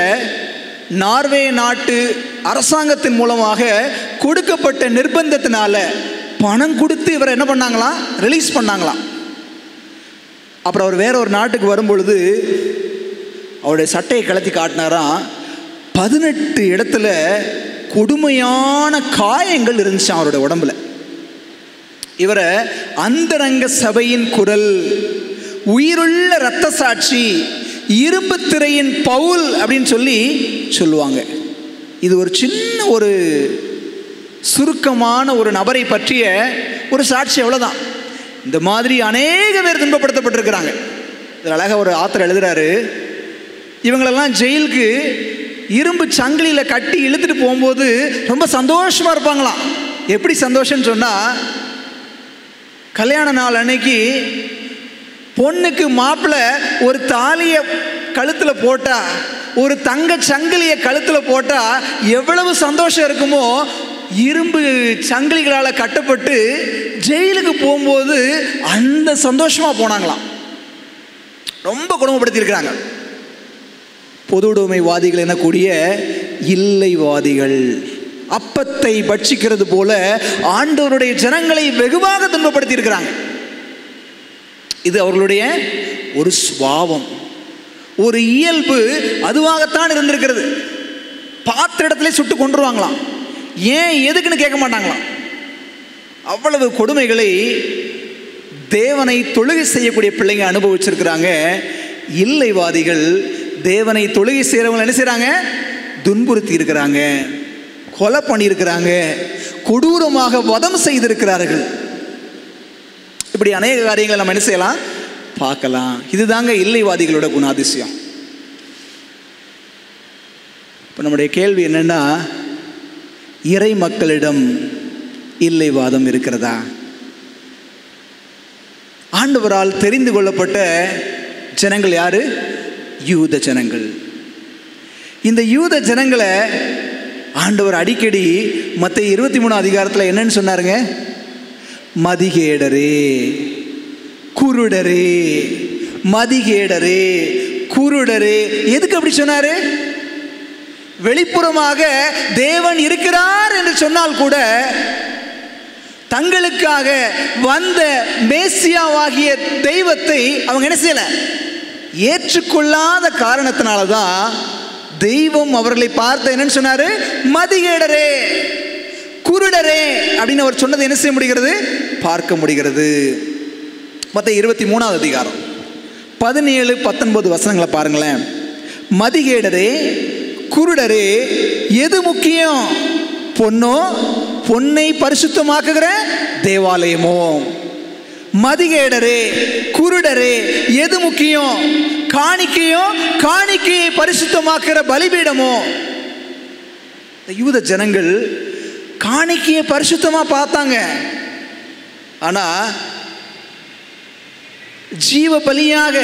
நார்வே நாட்டு அரசாங்கத்தின் மூலமாக கொடுக்கப்பட்ட நிர்பந்தத்தினால பணம் கொடுத்து இவரை என்ன பண்ணாங்களாம்? ரிலீஸ் பண்ணாங்களாம். அப்புறம் அவர் வேற ஒரு நாட்டுக்கு வரும்பொழுது அவருடைய சட்டையை கழட்டி காட்டினாராம். 18 இடத்துல கொடுமையான காயங்கள் இருந்துச்சு அவருடைய உடம்புல. இவரை அந்தரங்க சபையின் குரல், உயிருள்ள இரத்த சாட்சி, இரும்பு திரையின் பவுல் அப்படின்னு சொல்லுவாங்க. இது ஒரு சின்ன ஒரு சுருக்கமான ஒரு நபரை பற்றிய ஒரு சாட்சி, அவ்வளோதான். இந்த மாதிரி அநேக பேர் துன்பப்படுத்தப்பட்டிருக்கிறாங்க. இது அழகாக ஒரு ஆத்தர் எழுதுறாரு. இவங்களெல்லாம் ஜெயிலுக்கு இரும்பு சங்கிலியில் கட்டி இழுத்துட்டு போகும்போது ரொம்ப சந்தோஷமாக இருப்பாங்களாம். எப்படி சந்தோஷம்னு சொன்னால், கல்யாண நாள் அன்னைக்கு பொண்ணுக்கு மாப்பிள்ளை ஒரு தாலியை கழுத்தில் போட்டால், ஒரு தங்க சங்கிலியை கழுத்தில் போட்டால் எவ்வளவு சந்தோஷம் இருக்குமோ இரும்பு சங்கிலிகளால் கட்டப்பட்டு ஜெயிலுக்கு போகும்போது அந்த சந்தோஷமாக போனாங்களாம். ரொம்ப கொடுமைப்படுத்தியிருக்கிறாங்க. பொது உடைமைவாதிகள் எனக்கூடிய இல்லைவாதிகள் அப்பத்தை பட்சிக்கிறது போல ஆண்டவருடைய ஜனங்களை வெகுவாக துன்பப்படுத்தி இருக்கிறாங்க. இது அவர்களுடைய ஒரு சுபாவம், ஒரு இயல்பு, அதுவாகத்தான் இருந்திருக்கிறது. பார்த்த இடத்துல சுட்டு கொண்டுருவாங்களாம். ஏன் எதுக்குன்னு கேட்க மாட்டாங்களாம். அவ்வளவு கொடுமைகளை தேவனை தொழுகை செய்யக்கூடிய பிள்ளைங்க அனுபவிச்சிருக்கிறாங்க. இல்லைவாதிகள் தேவனை தொழுகை செய்கிறவங்க என்ன செய்கிறாங்க? துன்புறுத்தி இருக்கிறாங்க, கொலை பண்ணியிருக்கிறாங்க, கொடூரமாக வதம் செய்திருக்கிறார்கள். இப்படி அநேக காரியங்களை நம்ம என்ன செய்யலாம், பார்க்கலாம். இதுதாங்க இல்லைவாதிகளோட குணாதிசயம். இப்போ நம்முடைய கேள்வி என்னன்னா, இறை மக்களிடம் இல்லைவாதம் இருக்கிறதா? ஆண்டவரால் தெரிந்து கொள்ளப்பட்ட ஜனங்கள் யாரு? யூத ஜனங்கள். இந்த யூத ஜனங்களை ஆண்டவர் அடிக்கடி மத்தேயு 23 அதிகாரத்தில் என்னன்னு சொன்னாருங்க? மதிகேடரே, குருடரே, மதிகேடரே, குருடரே. எதுக்கு அப்படி சொன்னாரு? வெளிப்புறமாக தேவன் இருக்கிறார் என்று சொன்னால் கூட தங்களுக்காக வந்த மேசியாவாகிய தெய்வத்தை அவங்க என்ன செய்யல, ஏற்றுக்கொள்ளாத காரணத்தினாலதான் தெய்வம் அவர்களை பார்த்து என்னன்னு சொன்னாரு? மதிகேடரே, குருடரே அப்படின்னு அவர் சொன்னது என்ன செய்ய முடிகிறது? பார்க்க முடிகிறது. மத்தேயு 23 அதிகாரம் 17-19 வசனங்களை பாருங்களேன். மதிகேடரே, குருடரே, எது முக்கியம்? பொன்னோ, பொன்னை பரிசுத்தமாக்குகிற தேவாலயமோ? மதிகேடரே, குருடரே, எது முக்கியம்? காணிக்கையோ, காணிக்கையை பரிசுத்தமாக்குகிற பலிபீடமோ? யூத ஜனங்கள் காணிக்கையை பரிசுத்தமா பார்த்தாங்க. ஆனா ஜீவ பலியாக,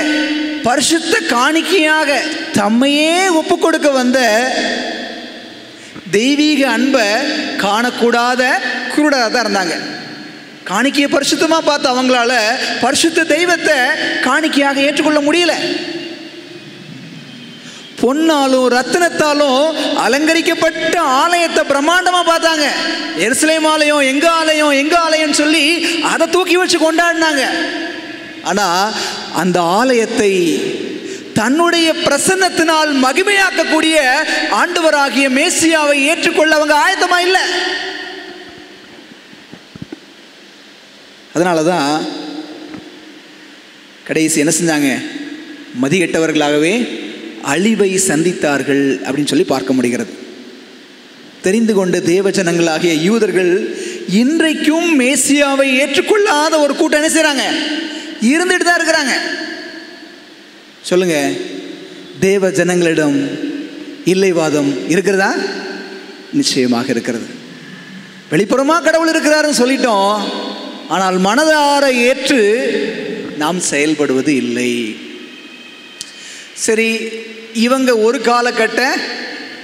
பரிசுத்த காணிக்கையாக தம்மையே ஒப்பு கொடுக்க வந்த தெய்வீக அன்பை காணக்கூடாத குருடராக தான் இருந்தாங்க. காணிக்கையை பரிசுத்தமா பார்த்து அவங்களால பரிசுத்த தெய்வத்தை காணிக்கையாக ஏற்றுக்கொள்ள முடியல. பொன்னாலும் ரத்தினத்தாலும் அலங்கரிக்கப்பட்ட ஆலயத்தை பிரம்மாண்டமா பார்த்தாங்க. எருசலேம் ஆலயம், எங்க ஆலயம், எங்க ஆலயம் சொல்லி அதை தூக்கி வச்சு கொண்டாடினாங்க. ஆனா அந்த ஆலயத்தை தன்னுடைய பிரசன்னத்தினால் மகிமையாக்கக்கூடிய ஆண்டவராகிய மேசியாவை ஏற்றுக்கொள்ள அவங்க ஆயத்தமா இல்லை. அதனாலதான் கடைசி என்ன செஞ்சாங்க? மதிகெட்டவர்களாகவே அழிவை சந்தித்தார்கள் அப்படின்னு சொல்லி பார்க்க முடிகிறது. தெரிந்து கொண்ட தேவஜனங்களாகிய யூதர்கள் இன்றைக்கும் மேசியாவை ஏற்றுக்கொள்ளாத ஒரு கூட்டம் என்ன செய்றாங்க? இருந்துட்டு தான் இருக்கிறாங்க. சொல்லுங்க, தேவ ஜனங்களிடம் இல்லைவாதம் இருக்கிறதா? நிச்சயமாக இருக்கிறது. வெளிப்புறமா கடவுள் இருக்கிறாருன்னு சொல்லிட்டோம், ஆனால் மனதார ஏற்று நாம் செயல்படுவது இல்லை. சரி, இவங்க ஒரு காலகட்ட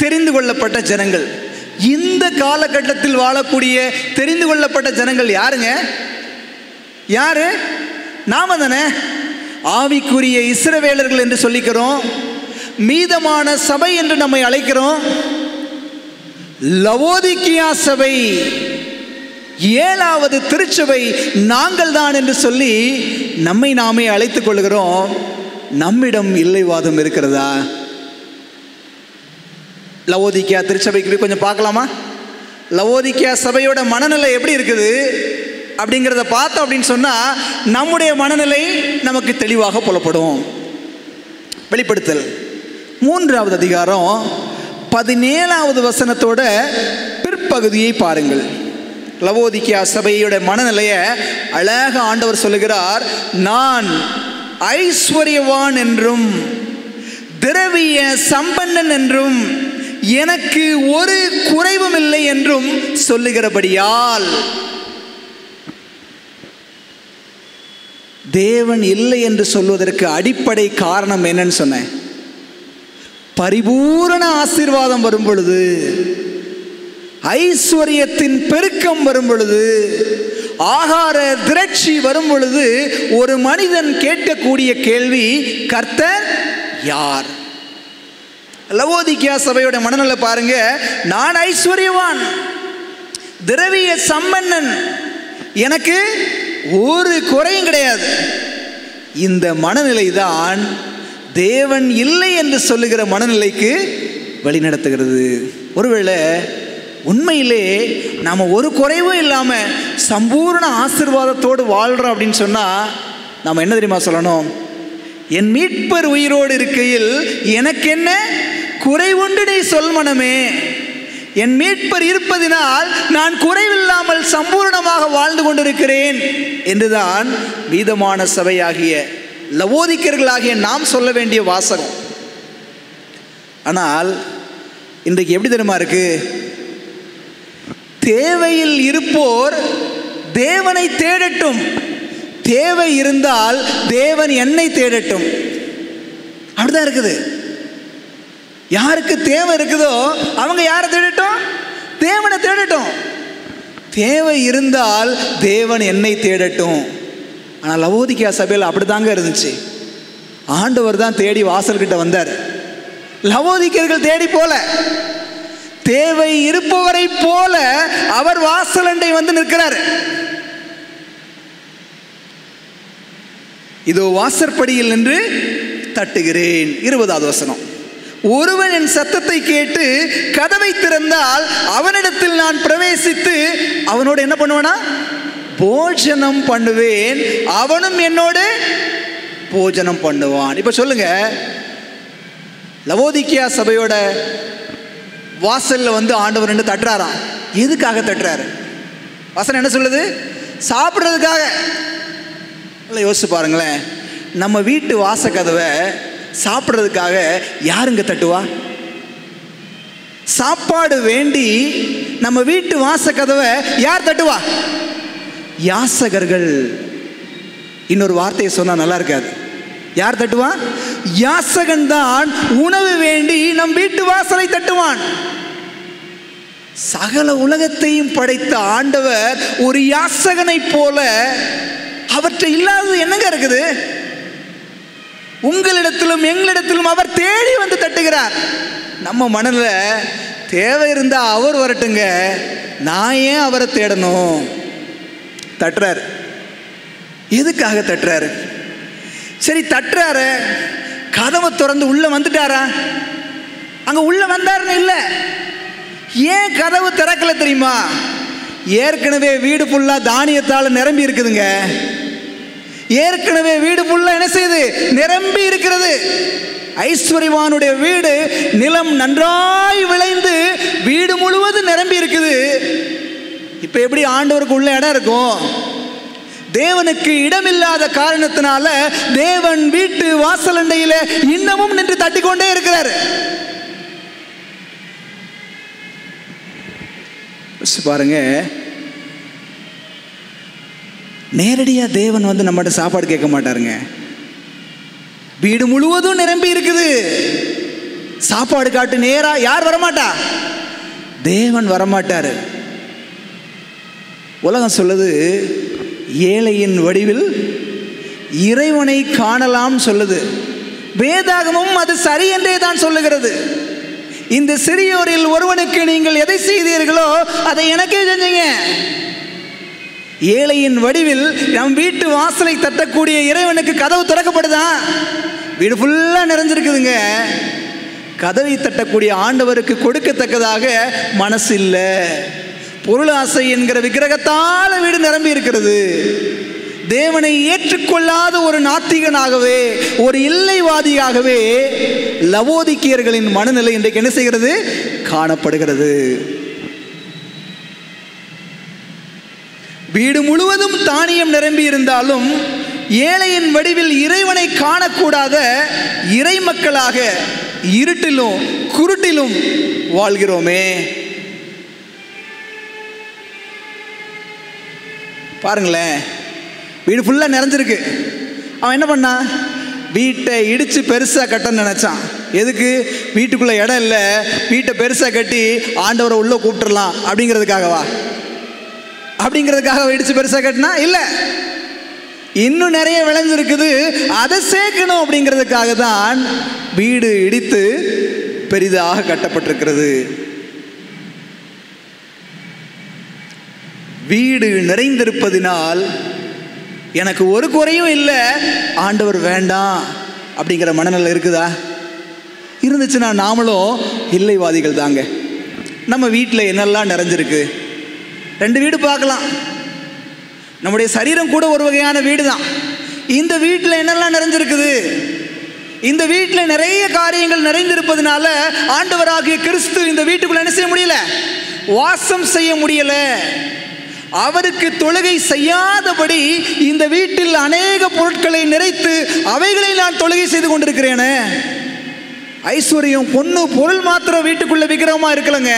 தெரிந்து கொள்ளப்பட்ட ஜனங்கள். இந்த காலகட்டத்தில் வாழக்கூடிய தெரிந்து கொள்ளப்பட்ட ஜனங்கள் யாருங்க? யாரு? நாம தானே. ஆவிக்குரிய இஸ்ரவேலர்கள் என்று சொல்லிக்கிறோம். மீதமான சபை என்று நம்மை அழைக்கிறோம். லவோதிக்கியா சபை, 7வது திருச்சபை நாங்கள் தான் என்று சொல்லி நம்மை நாமே அழைத்துக் கொள்கிறோம். நம்மிடம் இல்லைவாதம் இருக்கிறதா? லவோதிக்கியா திருச்சபைக்கு போய் கொஞ்சம் பார்க்கலாமா? லவோதிக்கியா சபையோட மனநிலை எப்படி இருக்குது அப்படிங்கிறத பார்த்தோம் அப்படின்னு சொன்னா நம்முடைய மனநிலை நமக்கு தெளிவாக புலப்படும். வெளிப்படுத்தல் 3வது அதிகாரம் 17வது வசனத்தோட பிற்பகுதியை பாருங்கள். லவோதிக்கியா சபையோட மனநிலையை அழகாக ஆண்டவர் சொல்லுகிறார். நான் ஐஸ்வர்யவான் என்றும் திரவிய சம்பன்னன் என்றும் எனக்கு ஒரு குறைவும் இல்லை என்றும் சொல்லுகிறபடியால் தேவன் இல்லை என்று சொல்வதற்கு அடிப்படை காரணம் என்னன்னு சொன்னேன்? பரிபூரண ஆசீர்வாதம் வரும் பொழுது, ஐஸ்வர்யத்தின் பெருக்கம் வரும் பொழுது, ஆகார திரட்சி வரும் பொழுது ஒரு மனிதன் கேட்கக்கூடிய கேள்வி, கர்த்தர் யார்? லவோதிக்கியா சபையோட மனநிலை பாருங்க. நான் ஐஸ்வர்யவான், திரவிய சம்பன்னன், எனக்கு ஒரு குறையும் கிடையாது. இந்த மனநிலை தான் தேவன் இல்லை என்று சொல்லுகிற மனநிலைக்கு வழிநடத்துகிறது. ஒருவேளை உண்மையிலே நாம் ஒரு குறைவும் இல்லாமல் சம்பூர்ண ஆசீர்வாதத்தோடு வாழ்கிறோம் அப்படின்னு சொன்னால் நாம் என்ன தெரியுமா சொல்லணும்? என் மீட்பர் உயிரோடு இருக்கையில் எனக்கு என்ன குறைவுண்டு நீ சொல் மனமே. என் மீட்பர் இருப்பதினால் நான் குறைவில்லாமல் சம்பூர்ணமாக வாழ்ந்து கொண்டிருக்கிறேன் என்றுதான் மீதமான சபையாகிய லவோதிக்கர்களாகிய நாம் சொல்ல வேண்டிய வாசகம். ஆனால் இன்றைக்கு எப்படி தெரியுமா இருக்கு? தேவையில் இருப்போர் தேவனை தேடட்டும், தேவை இருந்தால் தேவன் என்னை தேடட்டும். அப்படிதான் இருக்குது. யாருக்கு தேவை இருக்குதோ அவங்க யாரை தேடட்டும்? தேவனை தேடட்டும். தேவை இருந்தால் தேவன் என்னை தேடட்டும். ஆனால் லவோதிக்கியா சபையில் அப்படிதாங்க இருந்துச்சு. ஆண்டவர் தான் தேடி வாசல்கிட்ட வந்தார். லவோதிக்கர்கள் தேடி போல, தேவை இருப்பவரை போல அவர் வாசலண்டை வந்து நிற்கிறார். இதோ வாசற்படியில் நின்று தட்டுகிறேன். 20வது வசனம். ஒருவன் என் சத்தத்தை கேட்டு கதவை திறந்தால் அவனிடத்தில் நான் பிரவேசித்து அவனோடு என்ன பண்ணுவேனா? போஜனம் பண்ணுவேன், அவனும் என்னோடு போஜனம் பண்ணுவான். இப்ப சொல்லுங்க, லவோதிக்கியா சபையோட வாசல்ல வந்து ஆண்டவர் ரெண்டு தட்டுறாராம். எதுக்காக தட்டுறாரு? வசனம் என்ன சொல்லுது? சாப்பிட்றதுக்காக. யோசிச்சு பாருங்களேன், நம்ம வீட்டு வாசக்கதவை சாப்பிட்றதுக்காக யாருங்க தட்டுவா? சாப்பாடு வேண்டி நம்ம வீட்டு வாசக்கதவை யார் தட்டுவா? யாசகர்கள். இன்னொரு வார்த்தையை சொன்னா நல்லா இருக்காது. யார் தட்டுவா? யாசகன் தான் உணவு வேண்டி நம் வீட்டு வாசலை தட்டுவான். சகல உலகத்தையும் படைத்த ஆண்டவர் ஒரு யாசகனை போல, அவற்றை இல்லாதது என்னங்க இருக்குது? உங்களிடத்திலும் எங்களிடத்திலும் அவர் தேடி வந்து தட்டுகிறார். நம்ம மனதில் தேவை இருந்தா அவர் வரட்டுங்க, நான் ஏன் அவரை தேடணும்? தட்டுறாரு. எதுக்காக தட்டுறாரு? சரி, தட்டுறாரு, கதவை திறந்து உள்ள வந்துட்டாரா? அங்க உள்ள வந்தாருன்னு இல்லை. ஏன் கதவு திறக்கல தெரியுமா? ஏற்கனவே வீடு ஃபுல்லா தானியத்தால் நிரம்பி இருக்குதுங்க. ஏற்கனவே வீடு ஃபுல்லா என்ன செய்யுது? நிரம்பி இருக்கிறது. ஐஸ்வர்யவானுடைய வீடு நிலம் நன்றாய் விளைந்து வீடு முழுவதும் நிரம்பி இருக்குது. இப்ப எப்படி ஆண்டவருக்கு உள்ள இடம் இருக்கும்? தேவனுக்கு இடமில்லாத காரணத்தினால தேவன் வீட்டு வாசலண்டையில இன்னமும் நின்று தட்டிக்கொண்டே இருக்கிறார். பாருங்க, நேரடியா தேவன் வந்து நம்மகிட்ட சாப்பாடு கேட்க மாட்டாருங்க. வீடு முழுவதும் நிரம்பி இருக்குது. சாப்பாடு காட்டு நேரா யார் வரமாட்டா? தேவன் வரமாட்டாரு. உலகம் சொல்லுது ஏழையின் வடிவில் இறைவனை காணலாம் சொல்லுது. வேதாகமும் அது சரி என்றே தான் சொல்லுகிறது. இந்த சிறியோரில் ஒருவனுக்கு நீங்கள் எதை செய்தீர்களோ அதை எனக்கே செஞ்சீங்க. ஏழையின் வடிவில் நம் வீட்டு வாசலை தட்டக்கூடிய இறைவனுக்கு கதவு திறக்கப்படுதா? வீடு ஃபுல்லா நிறைஞ்சிருக்குதுங்க. கதவை தட்டக்கூடிய ஆண்டவருக்கு கொடுக்கத்தக்கதாக மனசு இல்லை. பொருளாசை என்கிற விக்கிரகத்தால் வீடு நிரம்பி இருக்கிறது. தேவனை ஏற்றுக்கொள்ளாத ஒரு நாத்திகனாகவே, ஒரு இல்லைவாதியாகவே லவோதிக்கியர்களின் மனநிலை இன்றைக்கு என்ன செய்கிறது? காணப்படுகிறது. வீடு முழுவதும் தானியம் நிரம்பி இருந்தாலும் ஏழையின் வடிவில் இறைவனை காணக்கூடாத இறை மக்களாக இருட்டிலும் குருட்டிலும் வாழ்கிறோமே. பாருங்களேன், வீடு ஃபுல்லா நிறைஞ்சிருக்கு. அவன் என்ன பண்ணான்? வீட்டை இடிச்சு பெருசா கட்ட நினைச்சான். எதுக்கு? வீட்டுக்குள்ளே இடம் இல்லை, வீட்டை பெருசாக கட்டி ஆண்டவரை உள்ளே கூப்பிட்டுடலாம் அப்படிங்கிறதுக்காகவா? அப்படிங்கிறதுக்காக இடித்து பெருசாக கட்டினா இல்லை, இன்னும் நிறைய விளைஞ்சிருக்குது, அதை சேர்க்கணும் அப்படிங்கிறதுக்காக தான் வீடு இடித்து பெரிதாக கட்டப்பட்டிருக்கிறது. வீடு நிறைந்திருப்பதினால் எனக்கு ஒரு குறையும் இல்லை, ஆண்டவர் வேண்டாம் அப்படிங்கிற மனநிலை இருக்குதா? இருந்துச்சுன்னா நாமளும் இல்லைவாதிகள் தாங்க. நம்ம வீட்டில் என்னெல்லாம் நிறைஞ்சிருக்கு? 2 வீடு பார்க்கலாம். நம்முடைய சரீரம் கூட ஒரு வகையான வீடு தான். இந்த வீட்டில் என்னெல்லாம் நிறைஞ்சிருக்குது? இந்த வீட்டில் நிறைய காரியங்கள் நிறைந்திருப்பதனால ஆண்டவராகிய கிறிஸ்து இந்த வீட்டுக்குள்ள என்ன செய்ய முடியல? வாசம் செய்ய முடியல. அவருக்கு தொழுகை செய்யாதபடி இந்த வீட்டில் அநேக பொருட்களை நிறைத்து அவைகளை நான் தொழுகை செய்து கொண்டிருக்கிறேனே. ஐஸ்வர்யம், பொண்ணு, பொருள் மாத்திரம் வீட்டுக்குள்ள விக்கிரகமா இருக்கலங்க.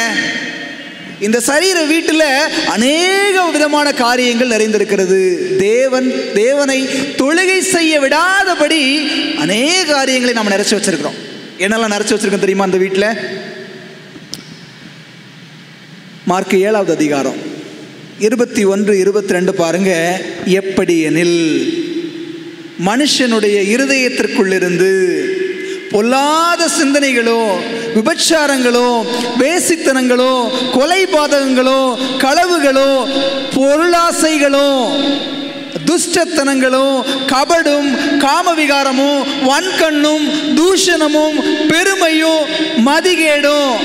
இந்த சரீர வீட்டில் அநேக விதமான காரியங்கள் நிறைந்திருக்கிறது. தேவனை தொழுகை செய்ய விடாதபடி அநேக காரியங்களை நாம் நிறைச்சு வச்சிருக்கிறோம். என்னெல்லாம் நிறைச்சு வச்சிருக்கோம் தெரியுமா? அந்த வீட்டில் மார்க் 7வது அதிகாரம் 21-22 பாருங்க. எப்படி எனில் மனுஷனுடைய இருதயத்திற்குள்ளிருந்து பொல்லாத சிந்தனைகளோ, விபச்சாரங்களோ, வேசித்தனங்களோ, கொலைபாதகங்களோ, களவுகளோ, பொருளாசைகளோ, துஷ்டத்தனங்களோ, கபடும், காமவிகாரமும், வன்கண்ணும், தூஷணமும், பெருமையும், மதிகேடும்.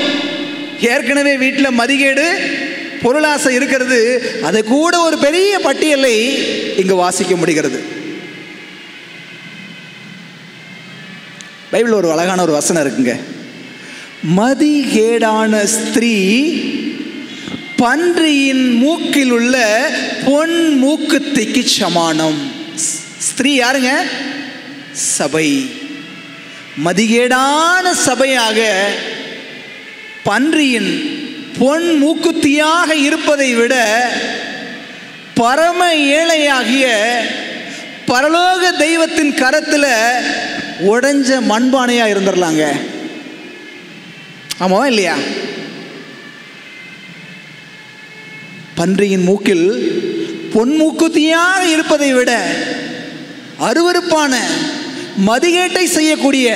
ஏற்கனவே வீட்டில் மதிகேடு, பொருளாசை இருக்கிறது. அதை கூட ஒரு பெரிய பட்டியலை இங்கு வாசிக்க முடிகிறது. பைபிள் ஒரு அழகான ஒரு வசனம் இருக்குங்க. மதிகேடான ஸ்திரீ பன்றியின் மூக்கில் உள்ள பொன் மூக்குத்திக்கு சமானம். ஸ்திரீ யாருங்க? சபை. மதிகேடான சபையாக பன்றியின் பொன் மூக்குத்தியாக இருப்பதை விட பரம ஏழையாகிய பரலோக தெய்வத்தின் கரத்தில் உடைஞ்ச மண்பானையா இருந்துடலாங்க. ஆமாவா இல்லையா? பன்றியின் மூக்கில் பொன் மூக்குத்தியாக இருப்பதை விட அருவருப்பான மதிகேட்டை செய்யக்கூடிய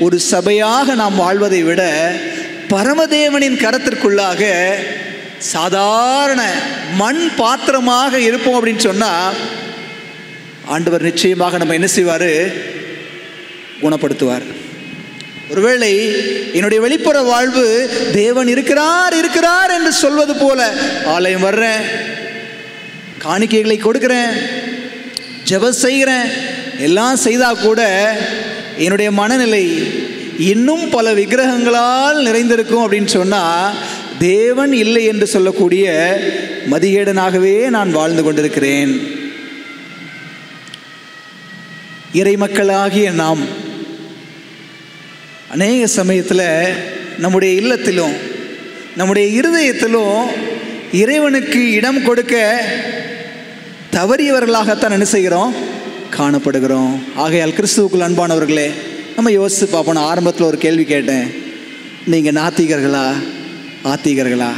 ஒரு சபையாக நாம் வாழ்வதை விட பரமதேவனின் கரத்திற்குள்ளாக சாதாரண மண் பாத்திரமாக இருப்போம் அப்படின்னு சொன்னால் ஆண்டவர் நிச்சயமாக நம்ம என்ன செய்வார்? குணப்படுத்துவார். ஒருவேளை என்னுடைய வெளிப்புற வாழ்வு தேவன் இருக்கிறார் என்று சொல்வது போல ஆலயம் வர்றேன், காணிக்கைகளை கொடுக்கிறேன், ஜெபம் செய்கிறேன், எல்லாம் செய்தால் கூட என்னுடைய மனநிலை இன்னும் பல விக்கிரகங்களால் நிறைந்திருக்கும் அப்படின்னு சொன்னால் தேவன் இல்லை என்று சொல்லக்கூடிய மதிகேடனாகவே நான் வாழ்ந்து கொண்டிருக்கிறேன். இறை மக்களாகிய நாம் அநேக சமயத்தில் நம்முடைய இல்லத்திலும் நம்முடைய இருதயத்திலும் இறைவனுக்கு இடம் கொடுக்க தவறியவர்களாகத்தான் என்ன செய்கிறோம்? காணப்படுகிறோம். ஆகையால் கிறிஸ்துவுக்குள் அன்பானவர்களே, நம்ம யோசித்து பார்ப்போம். நான் ஆரம்பத்தில் ஒரு கேள்வி கேட்டேன், நீங்கள் நாத்திகர்களா ஆத்திகர்களா?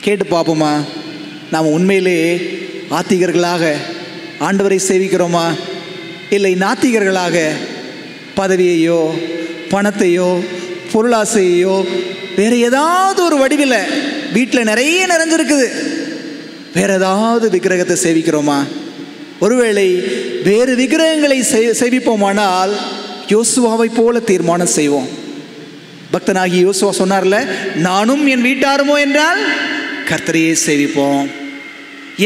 கேட்டு பார்ப்போமா? நாம் உண்மையிலே ஆத்திகர்களாக ஆண்டவரை சேவிக்கிறோமா? இல்லை நாத்திகர்களாக பதவியையோ, பணத்தையோ, பொருளாசையோ, வேறு ஏதாவது ஒரு வடிவில் வீட்டில் நிறைய நிறைஞ்சிருக்குது, வேறு ஏதாவது விக்கிரகத்தை சேவிக்கிறோமா? ஒருவேளை வேறு விக்கிரகங்களை சேவிப்போமானால் யோசுவாவை போல தீர்மானம் செய்வோம். பக்தனாகி யோசுவா சொன்னார்ல, நானும் என் வீட்டாருமோ என்றால் கர்த்தரையே சேவிப்போம்.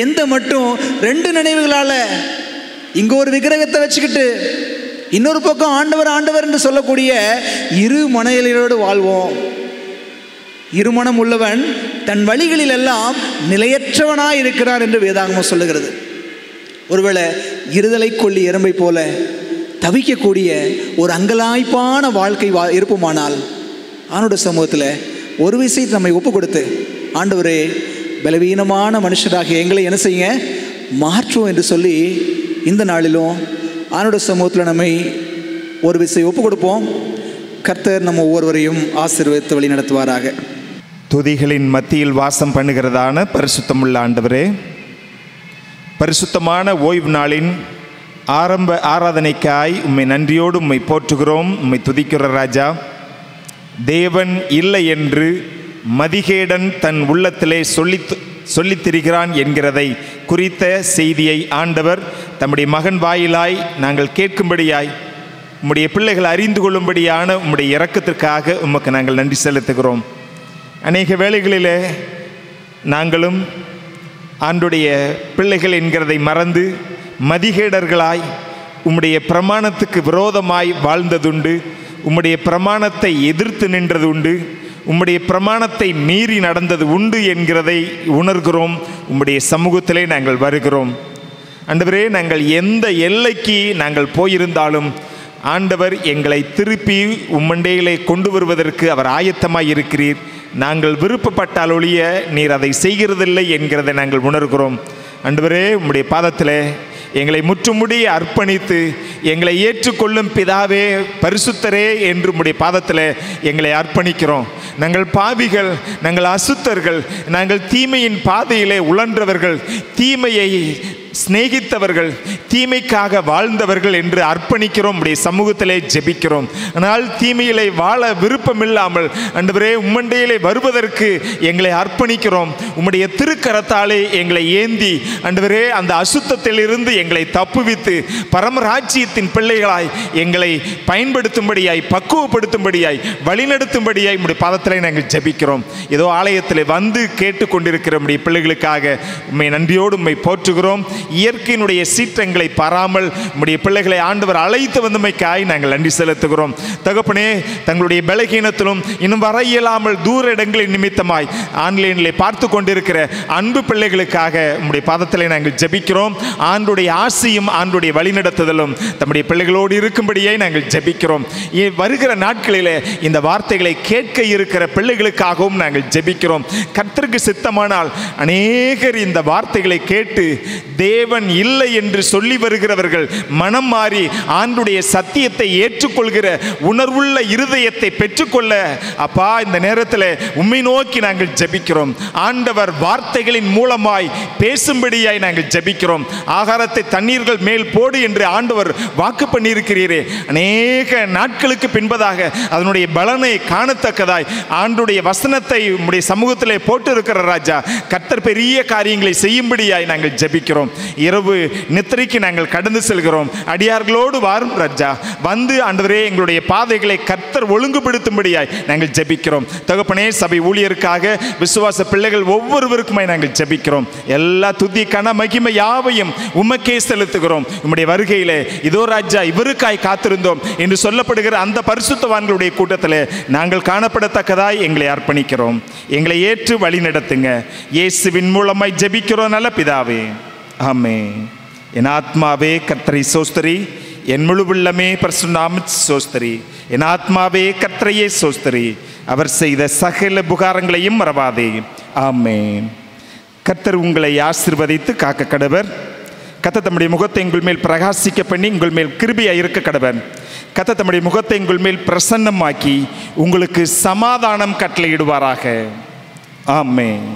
எந்த மட்டும் 2 நினைவுகளால் இங்கே ஒரு விக்கிரகத்தை வச்சுக்கிட்டு இன்னொரு பக்கம் ஆண்டவர் ஆண்டவர் என்று சொல்லக்கூடிய இரு மனநிலையோடு வாழ்வோம். இருமனம் உள்ளவன் தன் வழிகளில் எல்லாம் நிலையற்றவனாய் இருக்கிறார் என்று வேதாகமம் சொல்லுகிறது. ஒருவேளை இருதலை கொள்ளி எறும்பை போல தவிக்கக்கூடிய ஒரு அங்கலாய்ப்பான வாழ்க்கை இருப்போமானால் ஆண்டவருடைய சமூகத்தில் ஒரு விஷயத்தை நம்மை ஒப்பு கொடுத்து, ஆண்டவரே பலவீனமான மனுஷராக எங்களை என்ன செய்யுங்க, மாற்றுவோம் என்று சொல்லி இந்த நாளிலும் ஆண்டவருடைய சமூகத்தில் நம்மை ஒரு விஷயம் ஒப்பு கொடுப்போம். கர்த்தர் நம்ம ஒவ்வொருவரையும் ஆசீர்வதித்து வழி நடத்துவாராக. துதிகளின் மத்தியில் வாசம் பண்ணுகிறதான பரிசுத்தமுள்ள ஆண்டவரே, பரிசுத்தமான ஓய்வு நாளின் ஆரம்ப ஆராதனைக்காய் உம்மை நன்றியோடு உம்மை போற்றுகிறோம், உம்மை துதிக்கிற ராஜா. தேவன் இல்லை என்று மதிகேடன் தன் உள்ளத்திலே சொல்லித் திரிகிறான் என்கிறதை குறித்த செய்தியை ஆண்டவர் தம்முடைய மகன் வாயிலாய் நாங்கள் கேட்கும்படியாய் உம்முடைய பிள்ளைகள் அறிந்து கொள்ளும்படியான உம்முடைய இரக்கத்திற்காக உமக்கு நாங்கள் நன்றி செலுத்துகிறோம். அநேக வேளைகளிலே நாங்களும் ஆண்டுடைய பிள்ளைகள் என்கிறதை மறந்து மதிகேடர்களாய் உம்முடைய பிரமாணத்துக்கு விரோதமாய் வாழ்ந்ததுண்டு, உம்முடைய பிரமாணத்தை எதிர்த்து நின்றது உண்டு, உம்முடைய பிரமாணத்தை மீறி நடந்தது உண்டு என்கிறதை உணர்கிறோம். உம்முடைய சமூகத்திலே நாங்கள் வருகிறோம். ஆண்டவரே, நாங்கள் எந்த எல்லைக்கு நாங்கள் போயிருந்தாலும் ஆண்டவர் எங்களை திருப்பி உம்மண்டையிலே கொண்டு வருவதற்கு அவர் ஆயத்தமாய் இருக்கிறீர். நாங்கள் விருப்பப்பட்டால் ஒழிய நீர் அதை செய்கிறதில்லை என்கிறதை நாங்கள் உணர்கிறோம். ஆண்டவரே, உம்முடைய பாதத்தில் எங்களை முற்றுமுடி அர்ப்பணித்து எங்களை ஏற்றுக்கொள்ளும் பிதாவே, பரிசுத்தரே என்று உம்முடைய பாதத்தில் எங்களை அர்ப்பணிக்கிறோம். நாங்கள் பாவிகள், நாங்கள் அசுத்தர்கள், நாங்கள் தீமையின் பாதையிலே உழன்றவர்கள், தீமையை சிநேகித்தவர்கள், தீமைக்காக வாழ்ந்தவர்கள் என்று அர்ப்பணிக்கிறோம். உடைய சமூகத்திலே ஜெபிக்கிறோம். ஆனால் தீமையிலே வாழ விருப்பமில்லாமல் ஆண்டவரே உம்மண்டையிலே வருவதற்கு எங்களை அர்ப்பணிக்கிறோம். உம்முடைய திருக்கரத்தாலே எங்களை ஏந்தி ஆண்டவரே அந்த அசுத்தத்திலிருந்து எங்களை தப்புவித்து பரமராஜ்யத்தின் பிள்ளைகளாய் எங்களை பயன்படுத்தும்படியாய், பக்குவப்படுத்தும்படியாய், வழிநடத்தும்படியாய் உம்முடைய பாதத்திலே நாங்கள் ஜெபிக்கிறோம். ஏதோ ஆலயத்தில் வந்து கேட்டுக்கொண்டிருக்கிற உம்முடைய பிள்ளைகளுக்காக உம்மை நன்றியோடு உம்மை போற்றுகிறோம். இயற்கையினுடைய சீற்றங்களை பாராமல் உம்முடைய பிள்ளைகளை ஆண்டவர் அழைத்து வந்தமைக்காய் நாங்கள் நன்றி செலுத்துகிறோம். தகப்பனே, தங்களுடைய பலகீனத்திலும் இன்னும் வர இயலாமல் தூர இடங்களின் நிமித்தமாய் ஆன்லைனிலே பார்த்து கொண்டிருக்கிற அன்பு பிள்ளைகளுக்காக உம்முடைய பாதத்திலே நாங்கள் ஜெபிக்கிறோம். ஆண்டுடைய ஆசையும் ஆண்டுடைய வழிநடத்துதலும் தம்முடைய பிள்ளைகளோடு இருக்கும்படியே நாங்கள் ஜெபிக்கிறோம். வருகிற நாட்களிலே இந்த வார்த்தைகளை கேட்க இருக்கிற பிள்ளைகளுக்காகவும் நாங்கள் ஜெபிக்கிறோம். கர்த்தருக்கு சித்தமானால் அநேகர் இந்த வார்த்தைகளை கேட்டு தேவன் இல்லை என்று சொல்லி வருகிறவர்கள் மனம் மாறி ஆண்டுடைய சத்தியத்தை ஏற்றுக்கொள்கிற உணர்வுள்ள இருதயத்தை பெற்றுக்கொள்ள அப்பா இந்த நேரத்தில் உம்மை நோக்கி நாங்கள் ஜெபிக்கிறோம். ஆண்டவர் வார்த்தைகளின் மூலமாய் பேசும்படியாய் நாங்கள் ஜெபிக்கிறோம். ஆகாரத்தை தண்ணீர்கள் மேல் போடு என்று ஆண்டவர் வாக்கு பண்ணியிருக்கிறீரே, அநேக நாட்களுக்கு பின்பதாக அதனுடைய பலனை காணத்தக்கதாய் ஆண்டுடைய வசனத்தை உம்முடைய சமூகத்திலே போட்டு இருக்கிற ராஜா, கர்த்தர் பெரிய காரியங்களை செய்யும்படியாய் நாங்கள் ஜெபிக்கிறோம். இரவு நித்திரைக்கு நாங்கள் கடந்து செல்கிறோம். அடியார்களோடு வாரும் ராஜா, வந்து ஆண்டவரே எங்களுடைய பாதைகளை கர்த்தர் ஒழுங்குபடுத்தும்படியாய் நாங்கள் ஜெபிக்கிறோம். தகப்பனே, சபை ஊழியருக்காக, விசுவாச பிள்ளைகள் ஒவ்வொருவருக்குமாய் நாங்கள் ஜெபிக்கிறோம். எல்லா துதி கன மகிமை யாவையும் உமக்கே செலுத்துகிறோம். உம்முடைய வருகையிலே இதோ ராஜா இவருக்காய் காத்திருந்தோம் என்று சொல்லப்படுகிற அந்த பரிசுத்தவான்களுடைய கூட்டத்தில் நாங்கள் காணப்படத்தக்கதாய் எங்களை அர்ப்பணிக்கிறோம். எங்களை ஏற்று வழி நடத்துங்க. இயேசுவின் மூலமாய் ஜெபிக்கிறோம் நல்ல பிதாவே, ஆமென். என் ஆத்மாவே கர்த்தரை சோஸ்தரி, என் முழு உள்ளமே பரிசுத்த நாமத்தை சோஸ்தரி. என் ஆத்மாவே கர்த்தரையே சோஸ்தரி, அவர் செய்த சகல உபகாரங்களையும் மறவாதே. ஆமென். கர்த்தர் உங்களை ஆசீர்வதித்து காக்க கடவர். கர்த்தர் தம்முடைய முகத்தை உங்கள் மேல் பிரகாசிக்க பண்ணி உங்கள் மேல் கிருபையாய் இருக்க கடவர். கர்த்தர் தம்முடைய முகத்தை உங்கள் மேல் பிரசன்னமாக்கி உங்களுக்கு சமாதானம் கட்டளையிடுவாராக. ஆமென்.